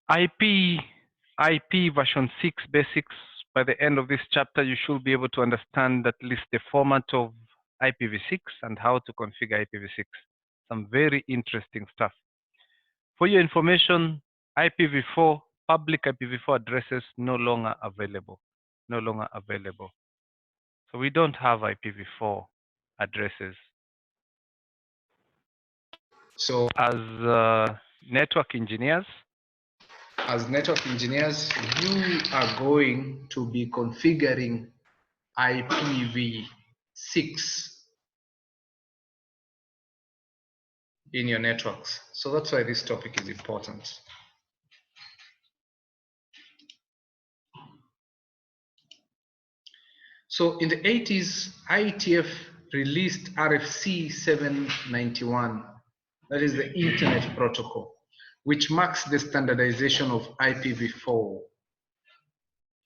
IP version 6 basics. By the end of this chapter, you should be able to understand at least the format of IPv6 and how to configure IPv6. Some very interesting stuff. For your information, IPv4, public IPv4 addresses no longer available. No longer available. So we don't have IPv4 addresses. So As network engineers, you are going to be configuring IPv6 in your networks. So that's why this topic is important. So in the 80s, IETF released RFC 791, that is the Internet Protocol, which marks the standardization of IPv4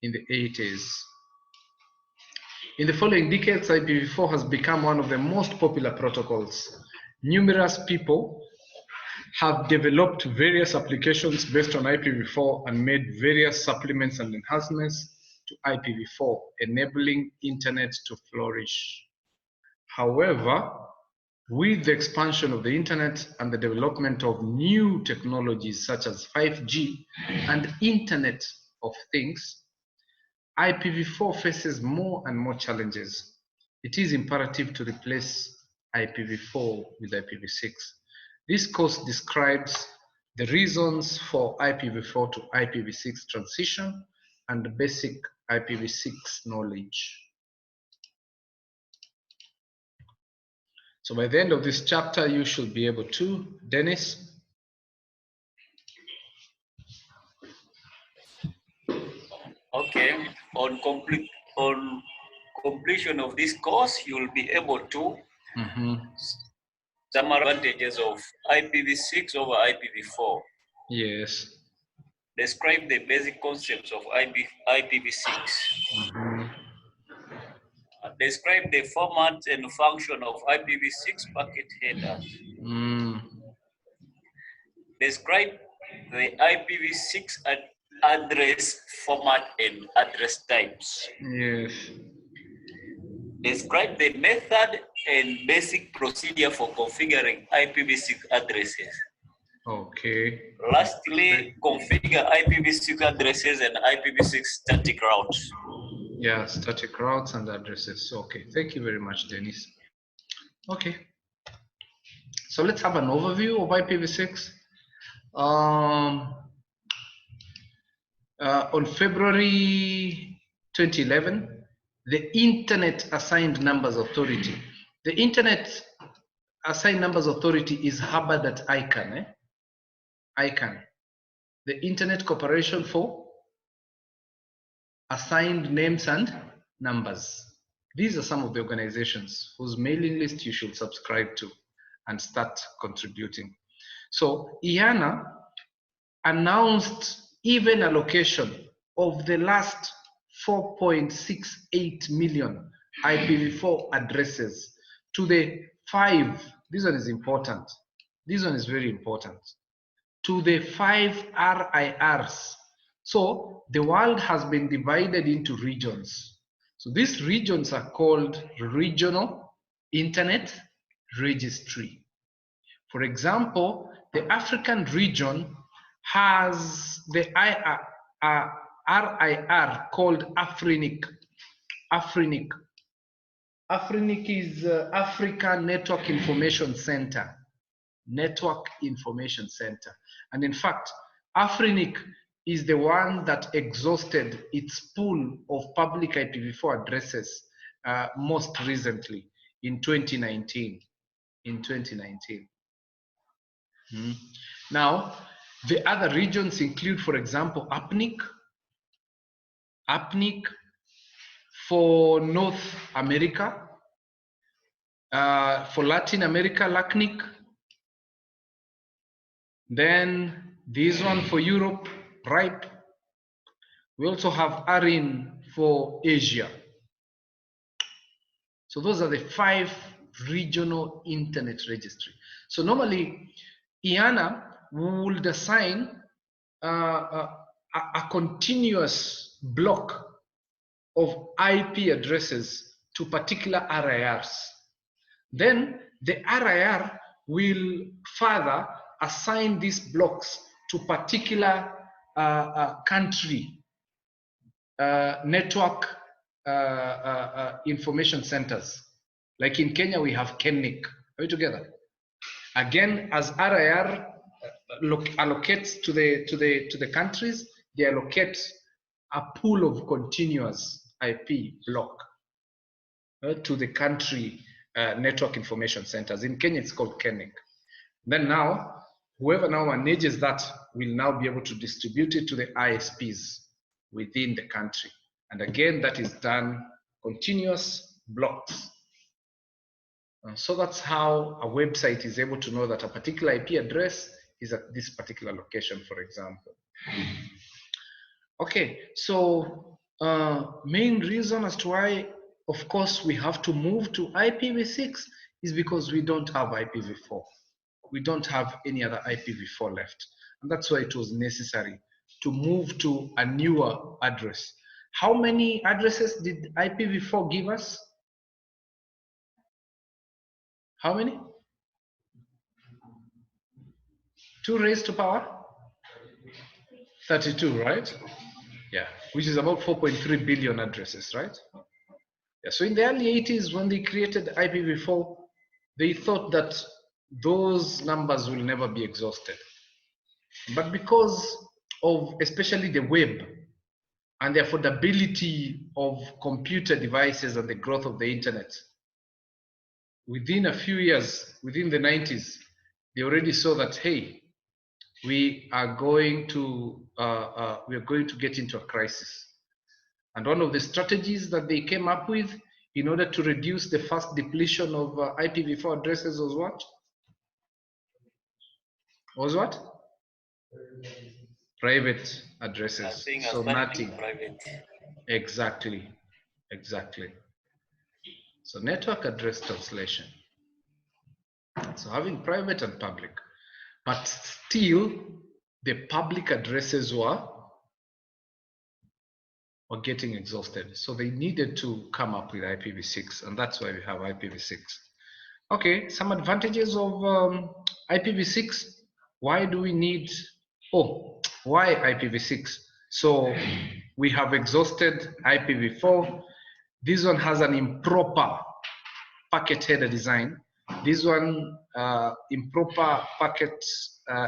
in the 80s. In the following decades, IPv4 has become one of the most popular protocols. Numerous people have developed various applications based on IPv4 and made various supplements and enhancements to IPv4, enabling internet to flourish. However, with the expansion of the internet and the development of new technologies such as 5G and Internet of Things, IPv4 faces more and more challenges. It is imperative to replace IPv4 with IPv6. This course describes the reasons for IPv4 to IPv6 transition and basic IPv6 knowledge. So by the end of this chapter, you should be able to, Dennis. Okay, on completion of this course, you will be able to some advantages of IPv6 over IPv4. Yes. Describe the basic concepts of IPv6. Describe the format and function of IPv6 packet headers. Describe the IPv6 address format and address types. Yes. Describe the method and basic procedure for configuring IPv6 addresses. Okay. Lastly, configure IPv6 addresses and IPv6 static routes. Yeah, static routes and addresses. Okay, thank you very much, Dennis. Okay, so let's have an overview of IPv6. On February 2011, the Internet Assigned Numbers Authority. The Internet Assigned Numbers Authority is hubbard at ICANN. ICANN, the Internet Corporation for Assigned Names and Numbers. These are some of the organizations whose mailing list you should subscribe to and start contributing. So IANA announced even allocation of the last 4.68 million IPv4 addresses to the 5, this one is important, this one is very important, to the 5 RIRs. So the world has been divided into regions. So these regions are called Regional Internet Registry. For example, the African region has the RIR called Afrinic. Afrinic is Africa Network Information Center. Network Information Center. And in fact, Afrinic is the one that exhausted its pool of public IPv4 addresses most recently in 2019. Now, the other regions include, for example, APNIC for North America, for Latin America, LACNIC. Then this one for Europe, RIPE. We also have ARIN for Asia. So those are the 5 regional internet registry. So normally, IANA would assign a continuous block of IP addresses to particular RIRs. Then the RIR will further assign these blocks to particular country network information centers. Like in Kenya, we have KENIC. Are we together? Again, as RIR allocates to the countries, they allocate a pool of continuous IP block to the country network information centers. In Kenya, it's called KENIC. Then now, whoever now manages that will now be able to distribute it to the ISPs within the country. And again, that is done continuous blocks. So that's how a website is able to know that a particular IP address is at this particular location, for example. Okay, so main reason as to why, of course, we have to move to IPv6 is because we don't have IPv4. We don't have any other IPv4 left. And that's why it was necessary to move to a newer address. How many addresses did IPv4 give us? How many? 2 raised to power 32, right? Yeah, which is about 4.3 billion addresses, right? Yeah, so in the early 80s, when they created IPv4, they thought that those numbers will never be exhausted. But because of especially the web and the affordability of computer devices and the growth of the internet, within a few years, within the 90s, they already saw that, hey, we are going to get into a crisis. And one of the strategies that they came up with in order to reduce the fast depletion of IPv4 addresses was what? Was what? Private addresses. So nothing. Private. Exactly. Exactly. So network address translation. So having private and public, but still the public addresses were getting exhausted. So they needed to come up with IPv6, and that's why we have IPv6. Okay, some advantages of IPv6. Why do we need, why IPv6? So we have exhausted IPv4. This one has an improper packet header design. This one, improper packet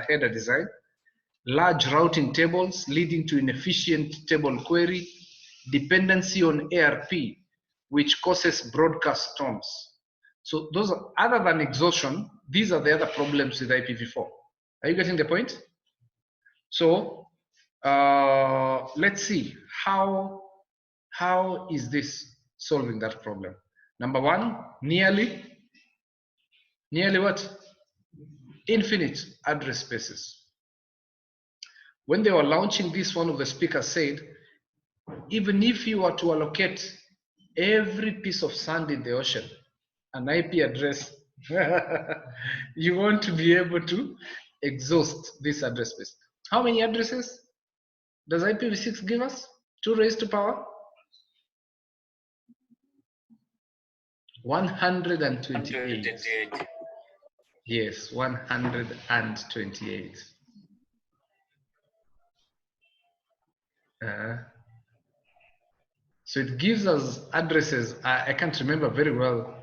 header design. Large routing tables leading to inefficient table query. Dependency on ARP, which causes broadcast storms. So those are, other than exhaustion, these are the other problems with IPv4. Are you getting the point? So let's see how is this solving that problem. Number one, nearly what? Infinite address spaces. When they were launching this, one of the speakers said, even if you were to allocate every piece of sand in the ocean an IP address, you want to be able to exhaust this address space. How many addresses does IPv6 give us? 2 raised to power 128. Yes, 128. So it gives us addresses, I can't remember very well,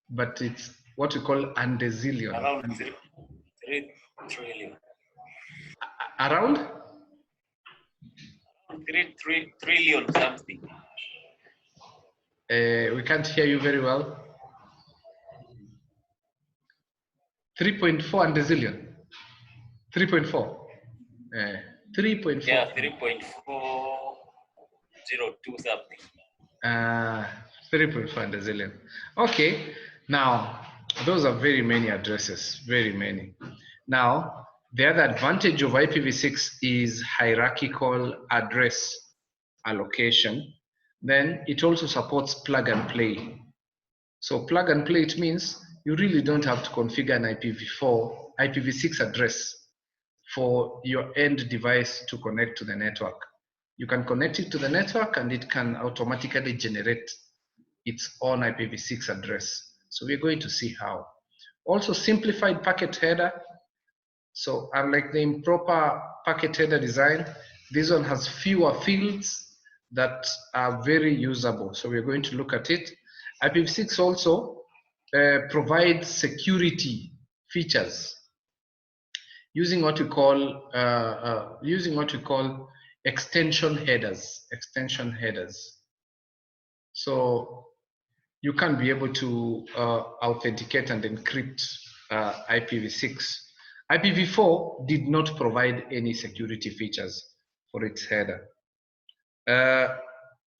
but it's what we call undezillion. Around 3 trillion. Around? 3 trillion something. We can't hear you very well. 3.4 undezillion. 3.4. 3.4. Yeah, 3.402 something. 3.5 undezillion. Okay, now those are very many addresses, very many. Now, the other advantage of IPv6 is hierarchical address allocation. Then it also supports plug and play. So plug and play, it means you really don't have to configure an IPv6 address for your end device to connect to the network. You can connect it to the network and it can automatically generate its own IPv6 address. So we're going to see how. Also, simplified packet header. So unlike the improper packet header design, this one has fewer fields that are very usable. So we're going to look at it. IPv6 also provides security features using what we call extension headers. Extension headers. So you can be able to authenticate and encrypt IPv6. IPv4 did not provide any security features for its header.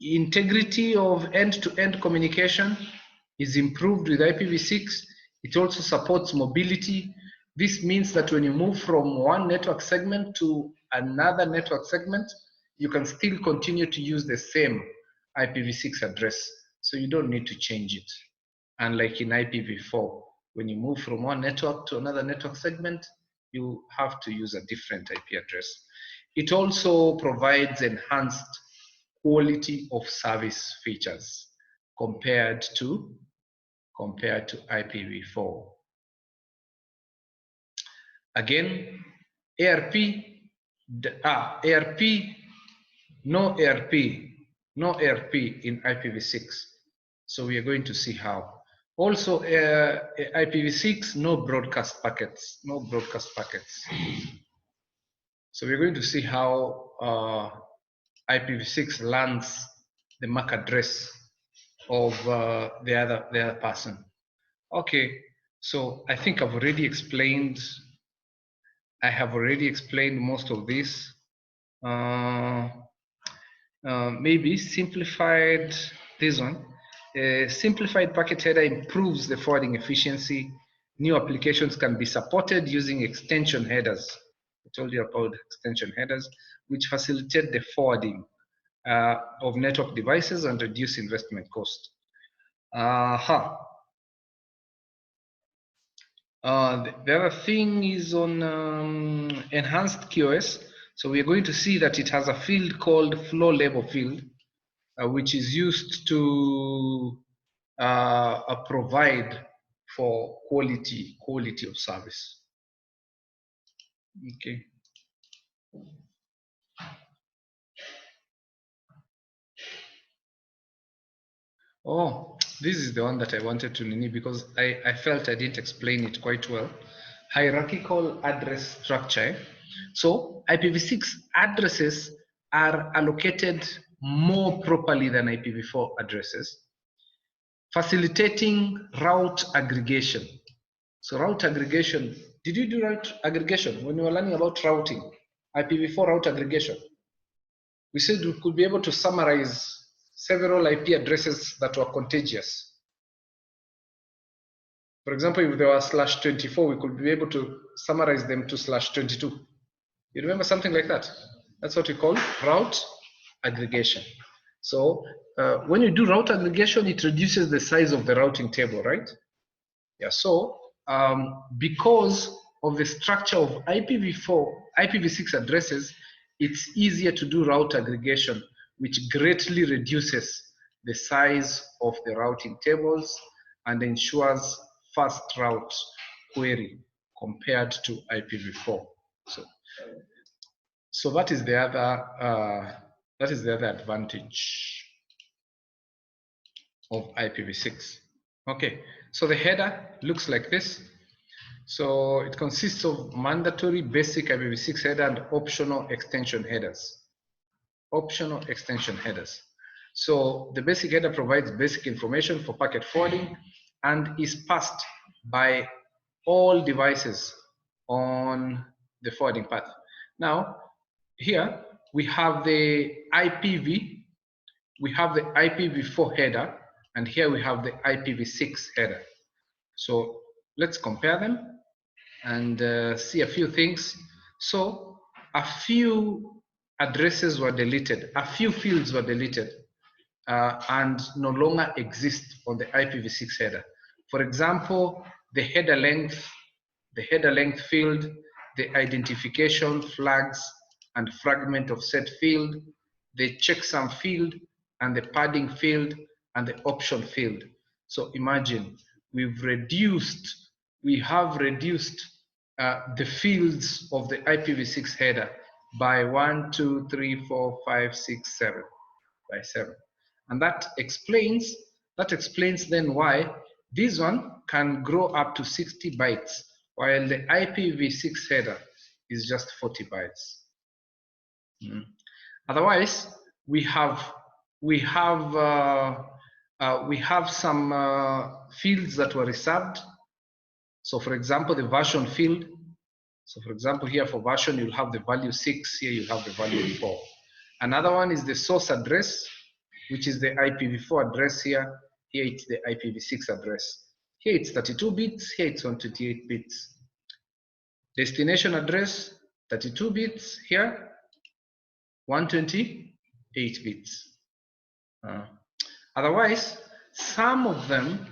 Integrity of end-to-end communication is improved with IPv6. It also supports mobility. This means that when you move from one network segment to another network segment, you can still continue to use the same IPv6 address. So you don't need to change it. Unlike in IPv4, when you move from one network to another network segment, you have to use a different IP address. It also provides enhanced quality of service features compared to IPv4. Again, ARP, no ARP in IPv6. So we are going to see how. Also, IPv6, no broadcast packets. So we're going to see how IPv6 learns the MAC address of the other person. Okay, so I think I've already explained. I have already explained most of this. Maybe simplified this one. Simplified packet header improves the forwarding efficiency. New applications can be supported using extension headers. I told you about extension headers, which facilitate the forwarding of network devices and reduce investment cost. The other thing is on enhanced QoS. So we're going to see that it has a field called flow level field, which is used to provide for quality of service. Okay. Oh, this is the one that I wanted to nini because I felt I didn't explain it quite well. Hierarchical address structure. So IPv6 addresses are allocated more properly than IPv4 addresses, facilitating route aggregation. So route aggregation, did you do route aggregation when you were learning about routing? IPv4 route aggregation. We said we could be able to summarize several IP addresses that were contiguous. For example, if there were /24, we could be able to summarize them to /22. You remember something like that? That's what we call route aggregation. So when you do route aggregation, it reduces the size of the routing table, right? Yeah, so because of the structure of IPv6 addresses, it's easier to do route aggregation, which greatly reduces the size of the routing tables and ensures fast route query compared to IPv4. So that is the other advantage of IPv6. Okay, so the header looks like this. So it consists of mandatory basic IPv6 header and optional extension headers. Optional extension headers. So the basic header provides basic information for packet forwarding and is passed by all devices on the forwarding path. Now, here we have the IPv4 header, and here we have the IPv6 header. So let's compare them and see a few things. So a few addresses were deleted, a few fields were deleted and no longer exist on the IPv6 header. For example, the header length field the identification, flags, and fragment of set field, the checksum field, and the padding field, and the option field. So imagine we have reduced the fields of the IPv6 header by 1, 2, 3, 4, 5, 6, 7, by 7. And that explains then why this one can grow up to 60 bytes, while the IPv6 header is just 40 bytes. Otherwise, we have some fields that were reserved. So for example, the version field. So for example, here for version, you'll have the value 6, here you have the value 4. Another one is the source address, which is the IPv4 address here. Here it's the IPv6 address. Here it's 32 bits, here it's 128 bits. Destination address, 32 bits, here 128 bits. Otherwise, some of them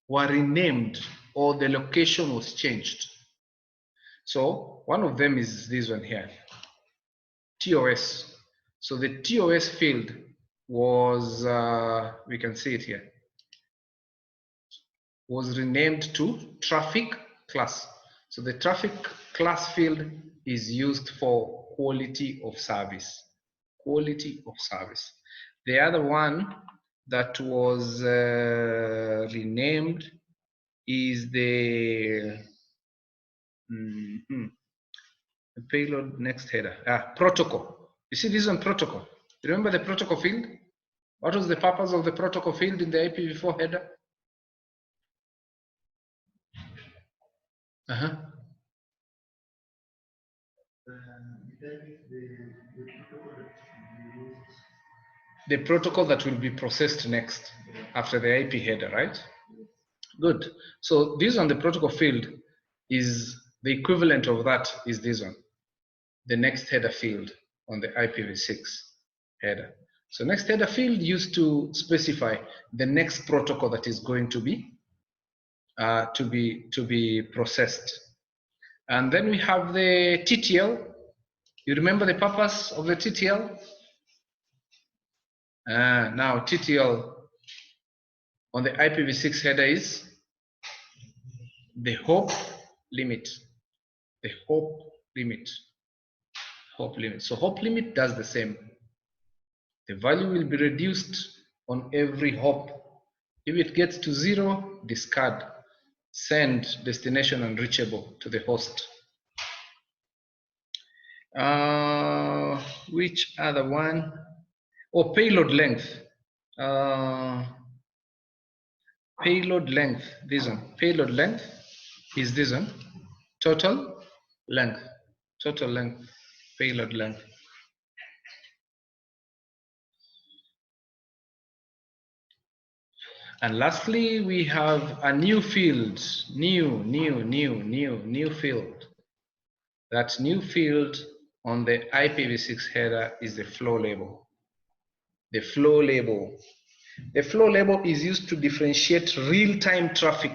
were renamed, or the location was changed. So one of them is this one here, TOS. So the TOS field was, we can see it here, was renamed to traffic class. So the traffic class field is used for quality of service. Quality of service. The other one that was renamed is the payload next header. Protocol. You see this one, protocol. Remember the protocol field? What was the purpose of the protocol field in the IPv4 header? The protocol that will be processed next after the IP header, right? Good. So this one, the protocol field, is the equivalent of that is this one, the next header field on the IPv6 header. So next header field used to specify the next protocol that is going to be processed. And then we have the TTL. You remember the purpose of the TTL? Now TTL on the IPv6 header is the hop limit. The hop limit. Hop limit. So hop limit does the same. The value will be reduced on every hop. If it gets to 0, discard. Send destination unreachable to the host. Which other one? Oh, payload length. Payload length, this one. Payload length is this one. Total length. Total length. Payload length. And lastly, we have a new field. New field. That new field on the IPv6 header is the flow label. The flow label. The flow label is used to differentiate real-time traffic,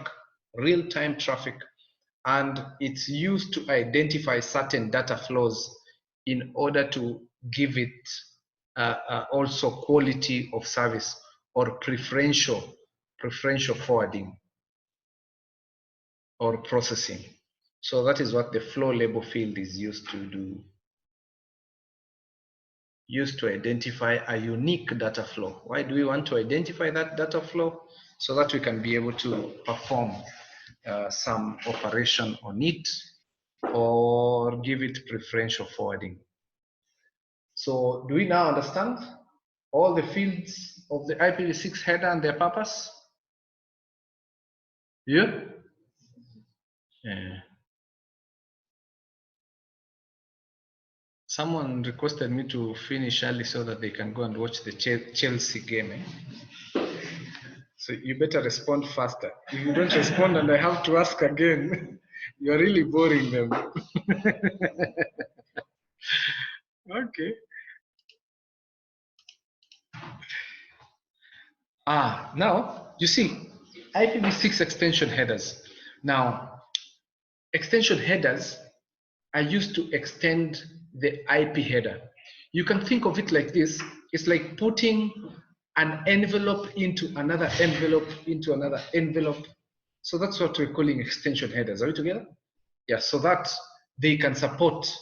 and it's used to identify certain data flows in order to give it also quality of service or preferential forwarding or processing. So that is what the flow label field is used to do. Used to identify a unique data flow. Why do we want to identify that data flow? So that we can be able to perform some operation on it or give it preferential forwarding. So do we now understand all the fields of the IPv6 header and their purpose? Yeah? Yeah. Someone requested me to finish early so that they can go and watch the Chelsea game. So you better respond faster. If you don't respond and I have to ask again, you're really boring them. Okay. Now, you see, IPv6 extension headers. Now, extension headers are used to extend the IP header. You can think of it like this. It's like putting an envelope into another envelope into another envelope. So that's what we're calling extension headers. Are we together? Yeah, so that they can support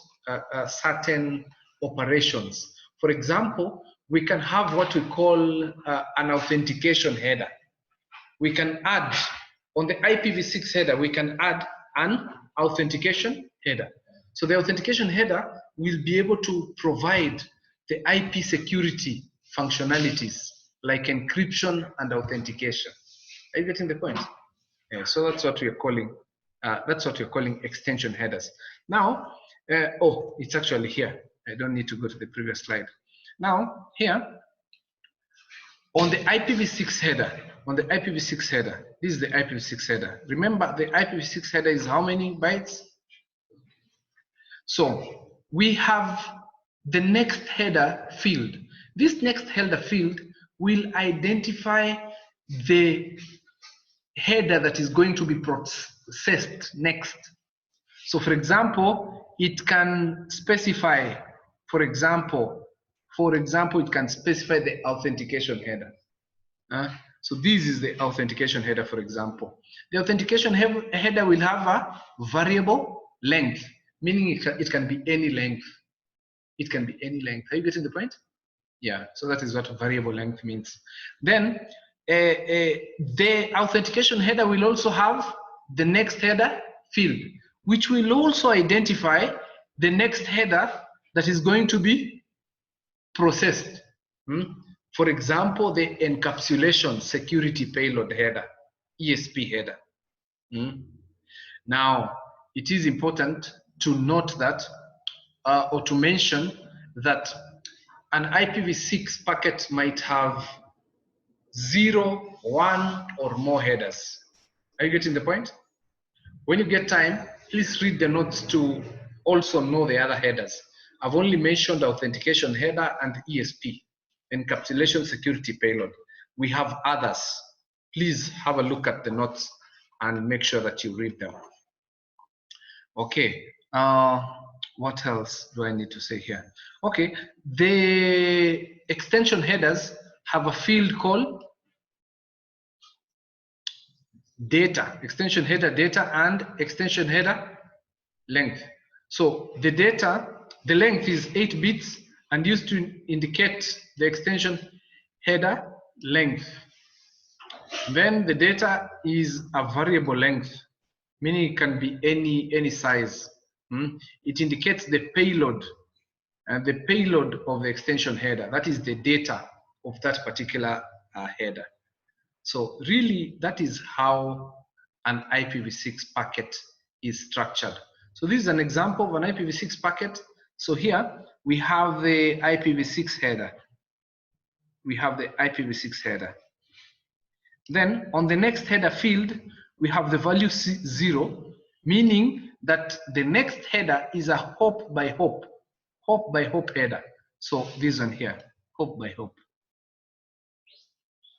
certain operations. For example, we can have what we call an authentication header. We can add, on the IPv6 header, we can add an authentication header. So the authentication header will be able to provide the IP security functionalities like encryption and authentication. Are you getting the point? Yeah, so that's what we are calling. That's what we're calling extension headers. Now, oh, it's actually here. I don't need to go to the previous slide. Now, here, on the IPv6 header, this is the IPv6 header. Remember, the IPv6 header is how many bytes? So we have the next header field. This next header field will identify the header that is going to be processed next. So for example, it can specify, for example, it can specify the authentication header. So this is the authentication header, for example. The authentication header will have a variable length, meaning it can be any length. It can be any length. Are you getting the point? Yeah, so that is what variable length means. Then the authentication header will also have the next header field, which will also identify the next header that is going to be processed. For example, the encapsulation security payload header, ESP header. Now, it is important to note that, or to mention that an IPv6 packet might have 0, 1, or more headers. Are you getting the point? When you get time, please read the notes to also know the other headers. I've only mentioned the authentication header and ESP, encapsulation security payload. We have others. Please have a look at the notes and make sure that you read them. Okay, what else do I need to say here? Okay, the extension headers have a field called data, extension header data and extension header length. So the data, the length is 8 bits and used to indicate the extension header length. Then the data is a variable length, meaning it can be any size. It indicates the payload, and the payload of the extension header. That is the data of that particular header. So really, that is how an IPv6 packet is structured. So this is an example of an IPv6 packet. So here we have the IPv6 header. We have the IPv6 header. Then on the next header field, we have the value 0, meaning that the next header is a hop by hop header. So this one here, hop by hop.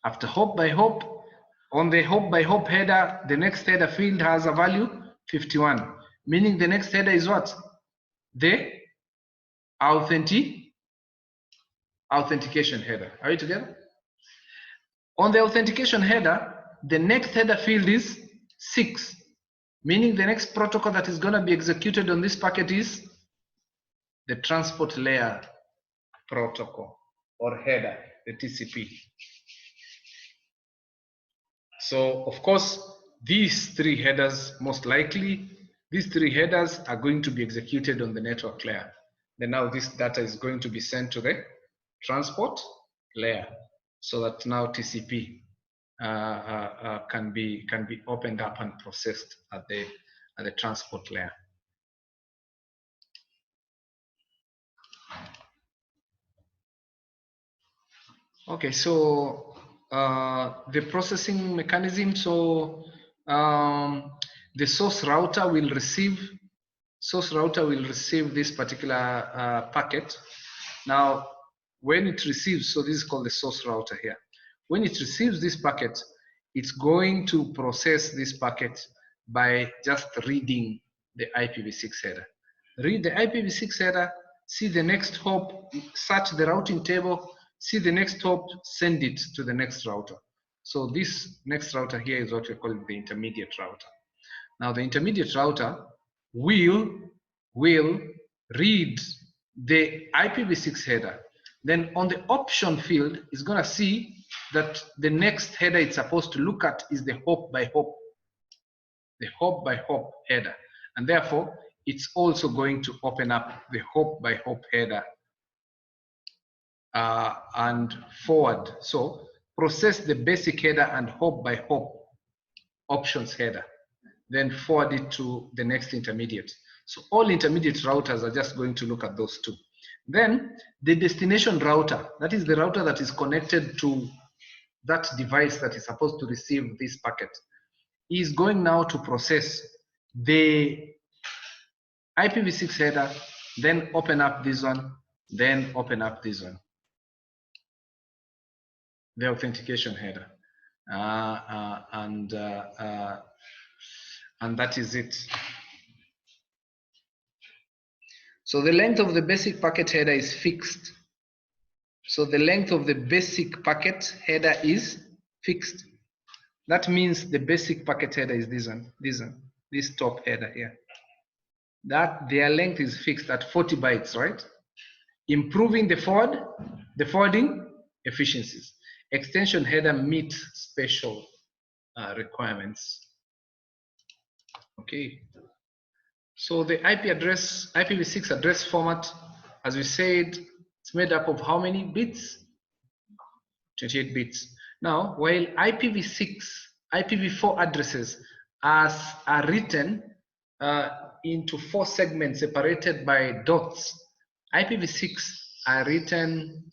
After hop by hop, on the hop by hop header, the next header field has a value 51, meaning the next header is what? The authentication header. Are you together? On the authentication header, the next header field is 6, meaning the next protocol that is going to be executed on this packet is the transport layer protocol or header, the TCP. So of course, these 3 headers, most likely, these 3 headers are going to be executed on the network layer. Then now this data is going to be sent to the transport layer, so that now TCP can be opened up and processed at the transport layer. Okay, so the processing mechanism. So the source router will receive this particular packet. Now, when it receives, so this is called the source router here. When it receives this packet, it's going to process this packet by just reading the IPv6 header. Read the IPv6 header, see the next hop, search the routing table, see the next hop, send it to the next router. So this next router here is what we call the intermediate router. Now the intermediate router will read the IPv6 header. Then on the option field, it's going to see that the next header it's supposed to look at is the hop by hop header. And therefore, it's also going to open up the hop by hop header and forward. So process the basic header and hop by hop options header, then forward it to the next intermediate. So all intermediate routers are just going to look at those two. Then the destination router, that is the router that is connected to that device that is supposed to receive this packet, is going now to process the IPv6 header, then open up this one, then open up this one, the authentication header. And that is it. So the length of the basic packet header is fixed. So the length of the basic packet header is fixed. That means the basic packet header is this one, this top header here. That their length is fixed at 40 bytes, right? Improving the forwarding efficiencies. Extension header meet special requirements. Okay. So the IPv6 address format, as we said, it's made up of how many bits? 28 bits. Now, while IPv4 addresses are written into 4 segments separated by dots, IPv6 are written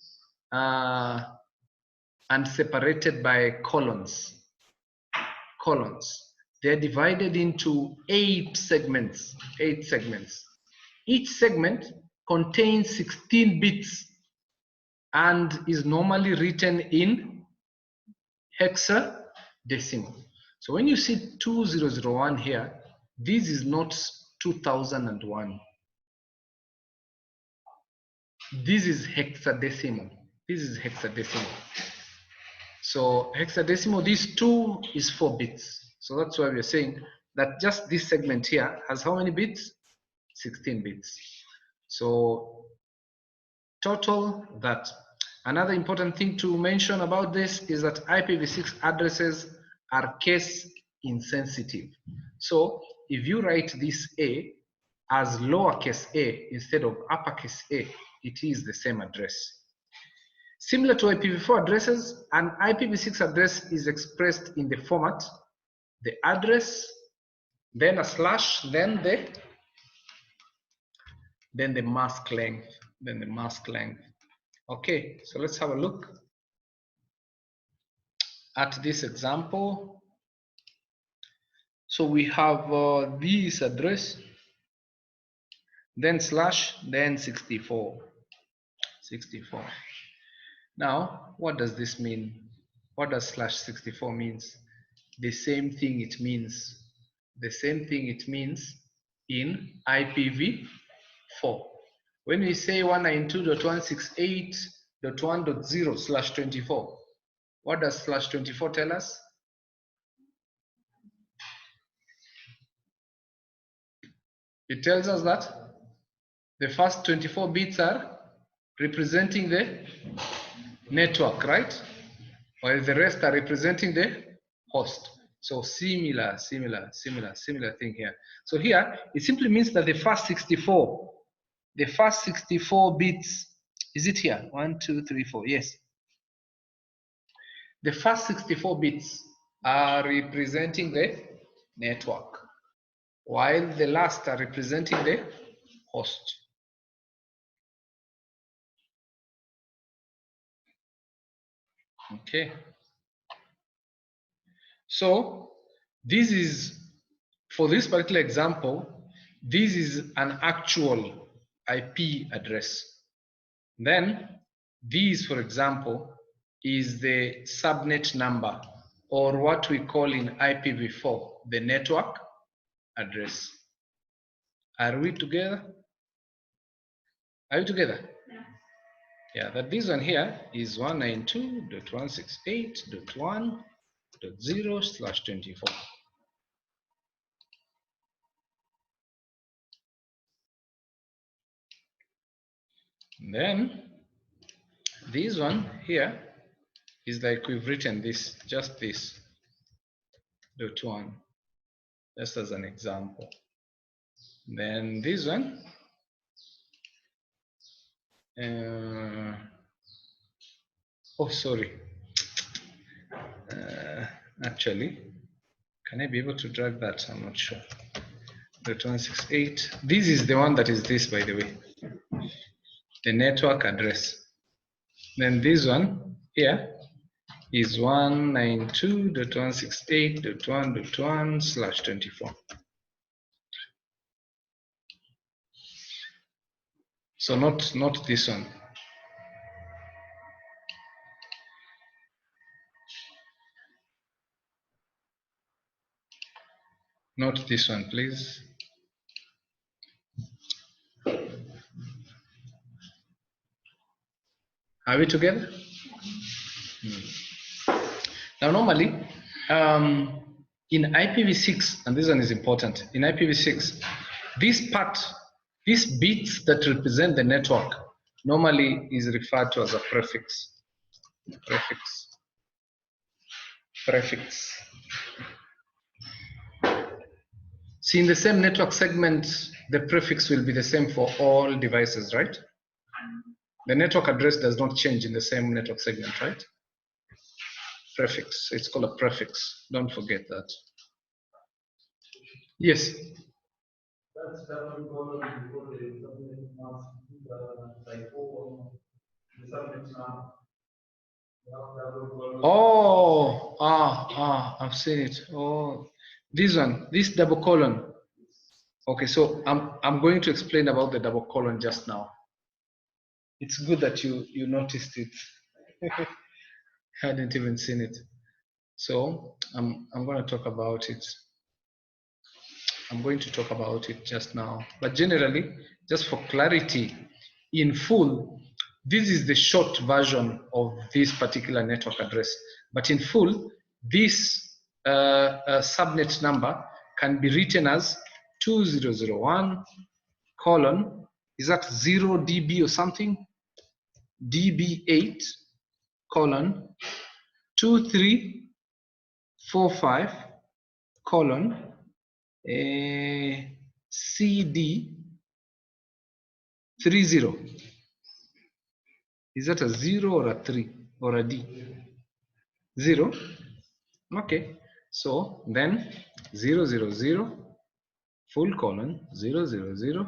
and separated by colons. They're divided into 8 segments. Each segment contains 16 bits and is normally written in hexadecimal. So when you see 2001 here, this is not 2001. This is hexadecimal. So hexadecimal, this 2 is 4 bits. So that's why we're saying that just this segment here has how many bits? 16 bits. So total that. Another important thing to mention about this is that IPv6 addresses are case insensitive. So if you write this A as lowercase a instead of uppercase A, it is the same address. Similar to IPv4 addresses, an IPv6 address is expressed in the format, the address, then a slash, then the mask length, Okay, so let's have a look at this example. So we have this address, then slash, then 64. Now, what does this mean? What does slash 64 means? The same thing it means. In IPv4. When we say 192.168.1.0/24, what does /24 tell us? It tells us that the first 24 bits are representing the network, right? While the rest are representing the host. So similar thing here. So here, it simply means that the first 64 bits, is it here? 1, 2, 3, 4, yes. The first 64 bits are representing the network, while the last are representing the host. Okay. So this is, for this particular example, this is an actual IP address. Then this, for example, is the subnet number or what we call in IPv4 the network address. Are we together? Are you together? Yeah, that this one here is 192.168.1.0/24. Then this one here is like we've written this, just this .1, just as an example. Then this one, oh sorry, actually, can I be able to drag that? I'm not sure. .168. This is the one that is this, by the way, the network address. Then this one here is 192.168.1.1/24. So not this one. Not this one, please. Are we together? Now, normally, in IPv6, and this one is important, in IPv6, this part, these bits that represent the network, normally is referred to as a prefix. Prefix. See, in the same network segment, the prefix will be the same for all devices, right? The network address does not change in the same network segment, right? Prefix, it's called a prefix. Don't forget that. Yes. That's double column before the subnet mask, the typo, the subnet now. Oh, I've seen it. Oh, this one, this double colon. Okay, so I'm going to explain about the double colon just now. It's good that you noticed it. Hadn't even seen it. So I'm going to talk about it. I'm going to talk about it just now. But generally, just for clarity, in full, this is the short version of this particular network address. But in full, this subnet number can be written as 2001 colon, is that 0 dB or something? dB8 colon 2345 colon CD 30. Is that a 0 or a 3 or a D? 0. Okay. So then 000 full colon 000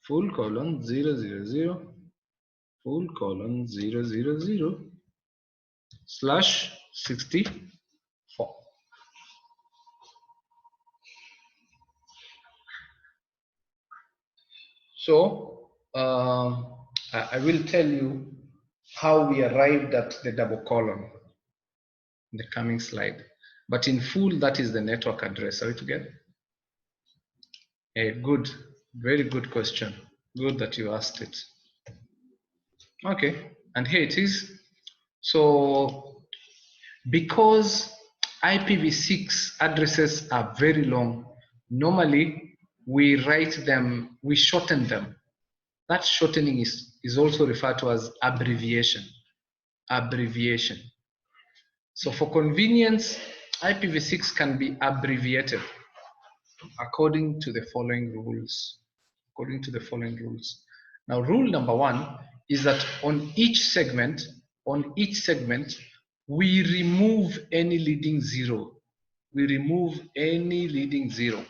full colon 000 full colon 000 /64. So I will tell you how we arrived at the double colon in the coming slide. But in full, that is the network address. Are we together? Good, very good question. Good that you asked it. Okay, and here it is. So because IPv6 addresses are very long, normally we write them, we shorten them. That shortening is also referred to as abbreviation. Abbreviation. So for convenience, IPv6 can be abbreviated according to the following rules. According to the following rules. Now, rule number 1 is that on each segment, we remove any leading zero. We remove any leading zero.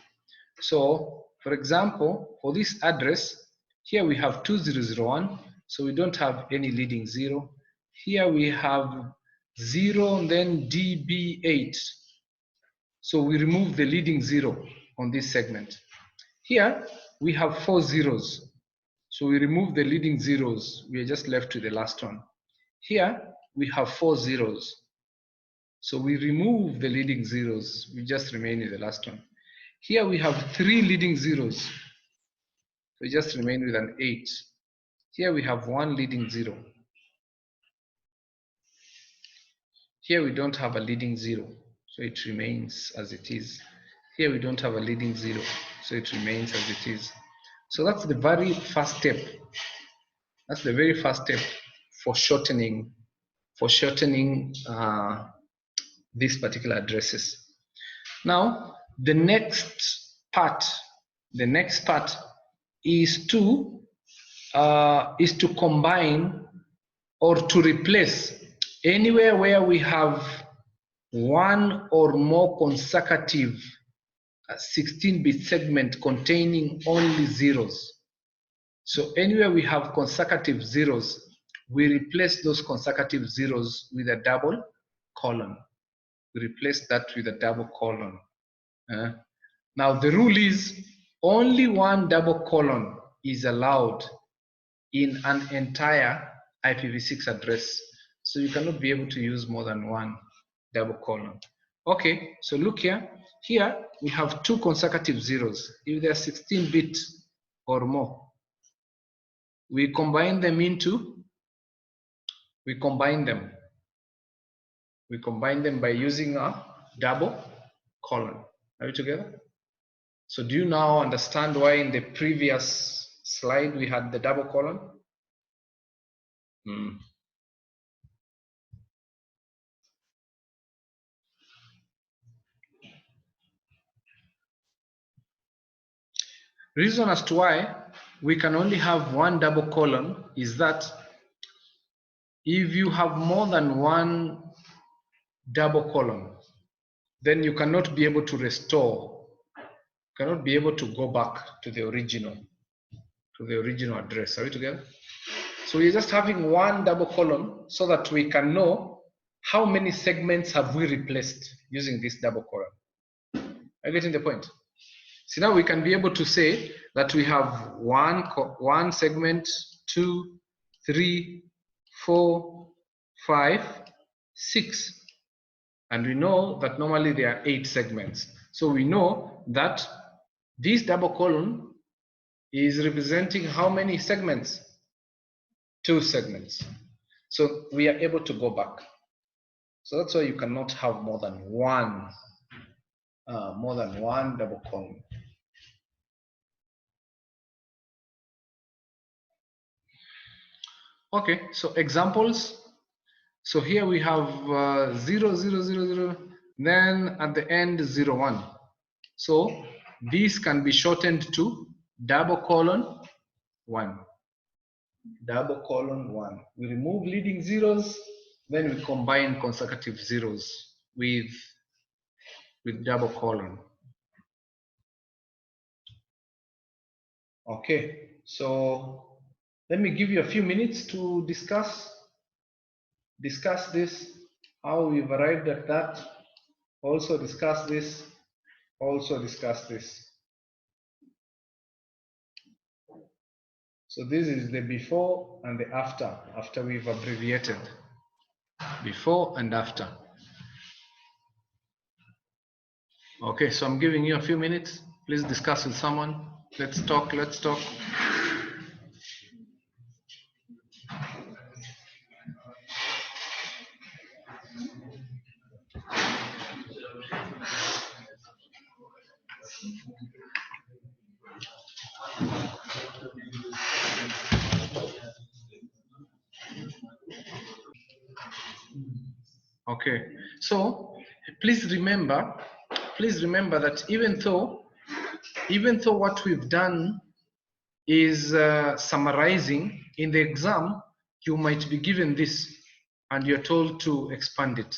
So, for example, for this address, here we have 2001, so we don't have any leading zero. Here we have 0 and then DB8. So we remove the leading zero on this segment. Here we have 4 zeros. So we remove the leading zeros. We are just left with the last one. Here we have 4 zeros. So we remove the leading zeros. We just remain with the last one. Here we have 3 leading zeros. We just remain with an 8. Here we have 1 leading 0. Here we don't have a leading 0, so it remains as it is. Here we don't have a leading 0, so it remains as it is. So that's the very first step. That's the very first step for shortening these particular addresses. Now the next part is to combine or to replace anywhere where we have one or more consecutive 16-bit segment containing only zeros. So anywhere we have consecutive zeros, we replace those consecutive zeros with a double colon. We replace that with a double colon. Now the rule is only one double colon is allowed in an entire IPv6 address. So you cannot be able to use more than one double colon. Okay, so look here. Here we have 2 consecutive zeros. If they are 16-bit or more, we combine them by using a double colon. Are we together? So do you now understand why in the previous slide we had the double colon? Reason as to why we can only have one double colon is that if you have more than one double colon, then you cannot be able to restore, cannot be able to go back to the original address. Are we together? So we're just having one double colon so that we can know how many segments have we replaced using this double colon. Are you getting the point? So now we can be able to say that we have one segment, 2, 3, 4, 5, 6. And we know that normally there are 8 segments. So we know that this double colon is representing how many segments? 2 segments. So we are able to go back. So that's why you cannot have more than one double colon. Okay, so examples. So here we have 0, 0, 0, 0, then at the end 0, 1. So this can be shortened to double colon 1. Double colon 1. We remove leading zeros, then we combine consecutive zeros with double colon. Okay, so let me give you a few minutes to discuss this, how we've arrived at that, also discuss this, So this is the before and the after we've abbreviated. Before and after. Okay, so I'm giving you a few minutes. Please discuss with someone. Let's talk. Okay, so please remember that even though what we've done is summarizing, in the exam you might be given this and you're told to expand it.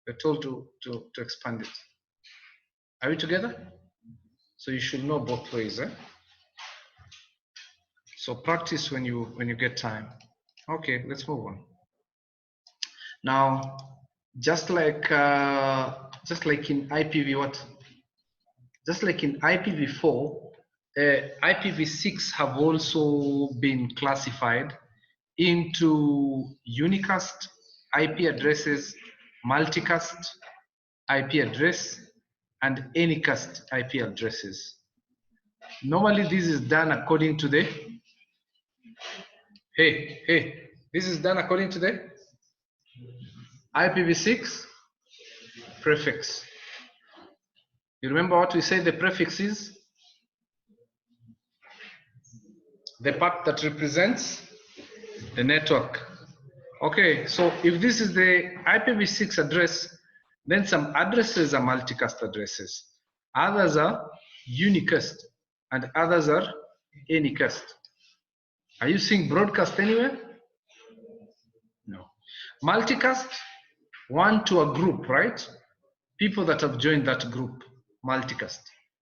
You're told to expand it. Are we together? So you should know both ways. So practice when you get time. Okay, let's move on. Now, just like in IPv4, IPv6 have also been classified into unicast IP addresses multicast IP address, and anycast IP addresses. Normally, this is done according to the this is done according to the IPv6 prefix. You remember what we said the prefix is? The part that represents the network. Okay, so if this is the IPv6 address, then some addresses are multicast addresses. Others are unicast, and others are anycast. Are you seeing broadcast anywhere? No. Multicast, one to a group, right? People that have joined that group, multicast.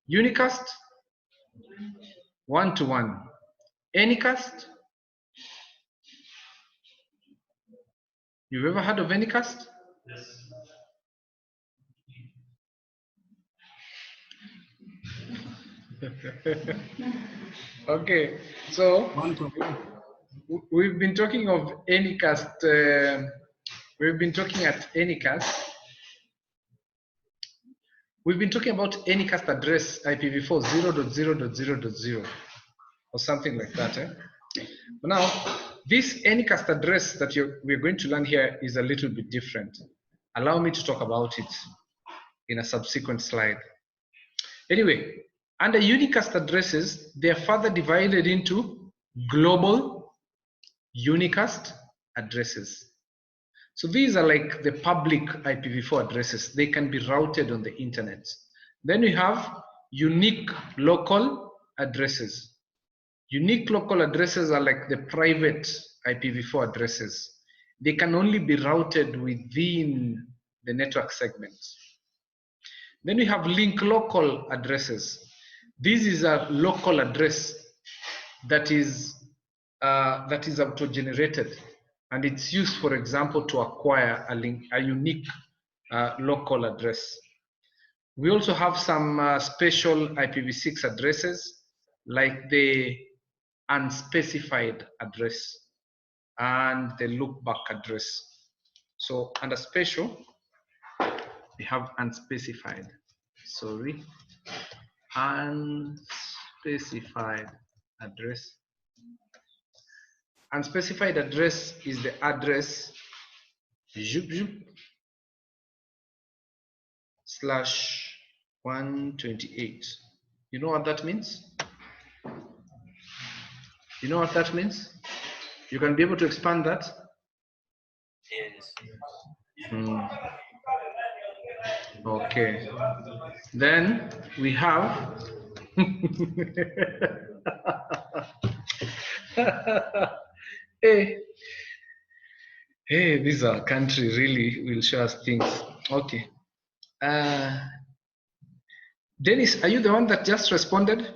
Unicast, one to one. Anycast, you've ever heard of anycast? Yes. Okay, so we've been talking of anycast. We've been talking at anycast. We've been talking about anycast address IPv4 0.0.0.0 or something like that. But now, this anycast address that we're going to learn here is a little bit different. Allow me to talk about it in a subsequent slide. Anyway, under unicast addresses, they are further divided into global unicast addresses. So these are like the public IPv4 addresses. They can be routed on the internet. Then we have unique local addresses. Unique local addresses are like the private IPv4 addresses. They can only be routed within the network segments. Then we have link local addresses. This is a local address that is auto-generated, and it's used, for example, to acquire a unique local address. We also have some special IPv6 addresses, like the unspecified address and the loopback address. So under special, we have unspecified. Sorry, unspecified address. Unspecified address is the address /128. You know what that means? You know what that means? You can be able to expand that? Yes. Okay. Then we have hey, this our country really will show us things. Okay. Dennis, are you the one that just responded?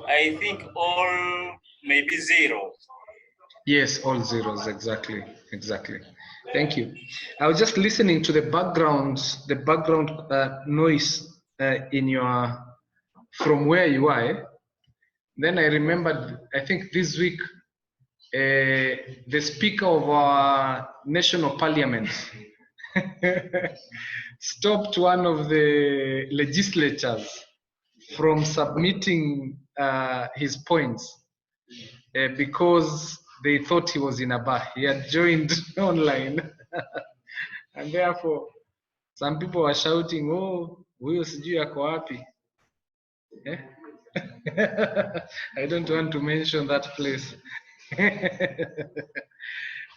I think all maybe zero. Yes, all zeros, exactly. Thank you. I was just listening to the background noise in your, from where you are. Then I remembered, I think this week, the Speaker of our National Parliament stopped one of the legislatures from submitting his points because they thought he was in a bar. He had joined online. And therefore, some people were shouting, oh, huyo sijui yako wapi. I don't want to mention that place.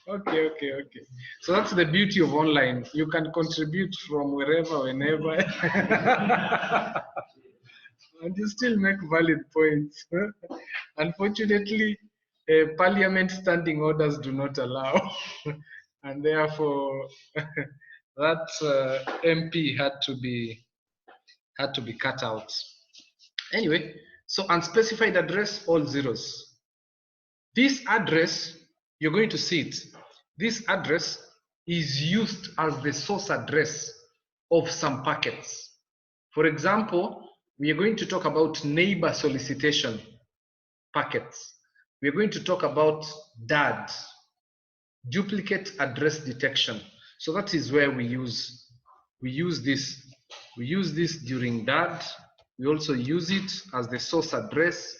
Okay. So that's the beauty of online. You can contribute from wherever, whenever. And you still make valid points. Unfortunately, parliament standing orders do not allow. And therefore, that MP had to be cut out. Anyway, so unspecified address, all zeros. This address, you're going to see it. This address is used as the source address of some packets. For example, we are going to talk about neighbor solicitation packets. We are going to talk about DAD. duplicate address detection. So that is where we use this. We use this during that. We also use it as the source address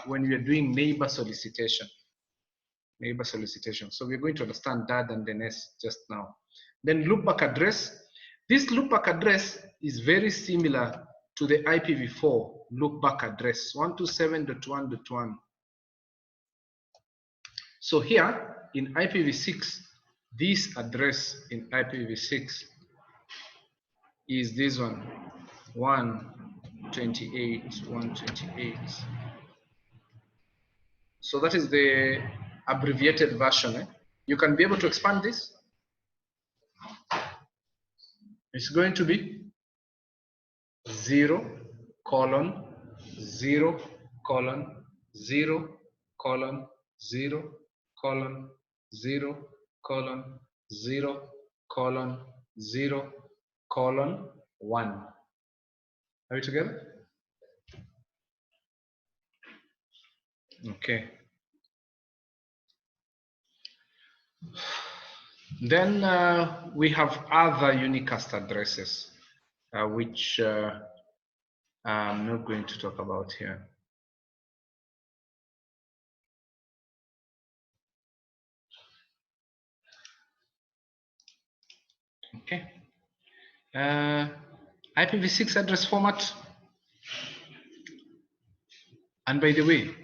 when we are doing neighbor solicitation. Neighbor solicitation. So we're going to understand that and the NS just now. Then loopback address. This loopback address is very similar to the IPv4 loopback address 127.1.1. So here in IPv6, this address in IPv6 is this one, 128.128. So that is the abbreviated version. You can be able to expand this. It's going to be 0:0:0:0:0:0:0:0:1. Are we together? Okay. Then we have other unicast addresses, which I'm not going to talk about here. Okay. IPv6 address format. And by the way,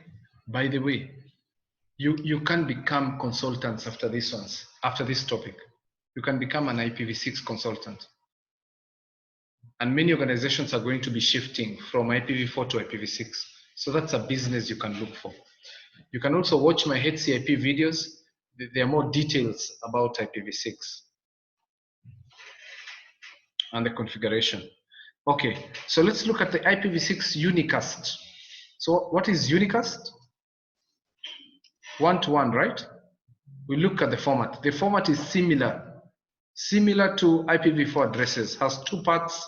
you can become consultants after this topic. You can become an IPv6 consultant. And many organizations are going to be shifting from IPv4 to IPv6. So that's a business you can look for. You can also watch my HCIP videos. There are more details about IPv6 and the configuration. Okay, so let's look at the IPv6 unicast. So what is unicast? One-to-one, right? We look at the format. The format is similar to IPv4 addresses, has two parts,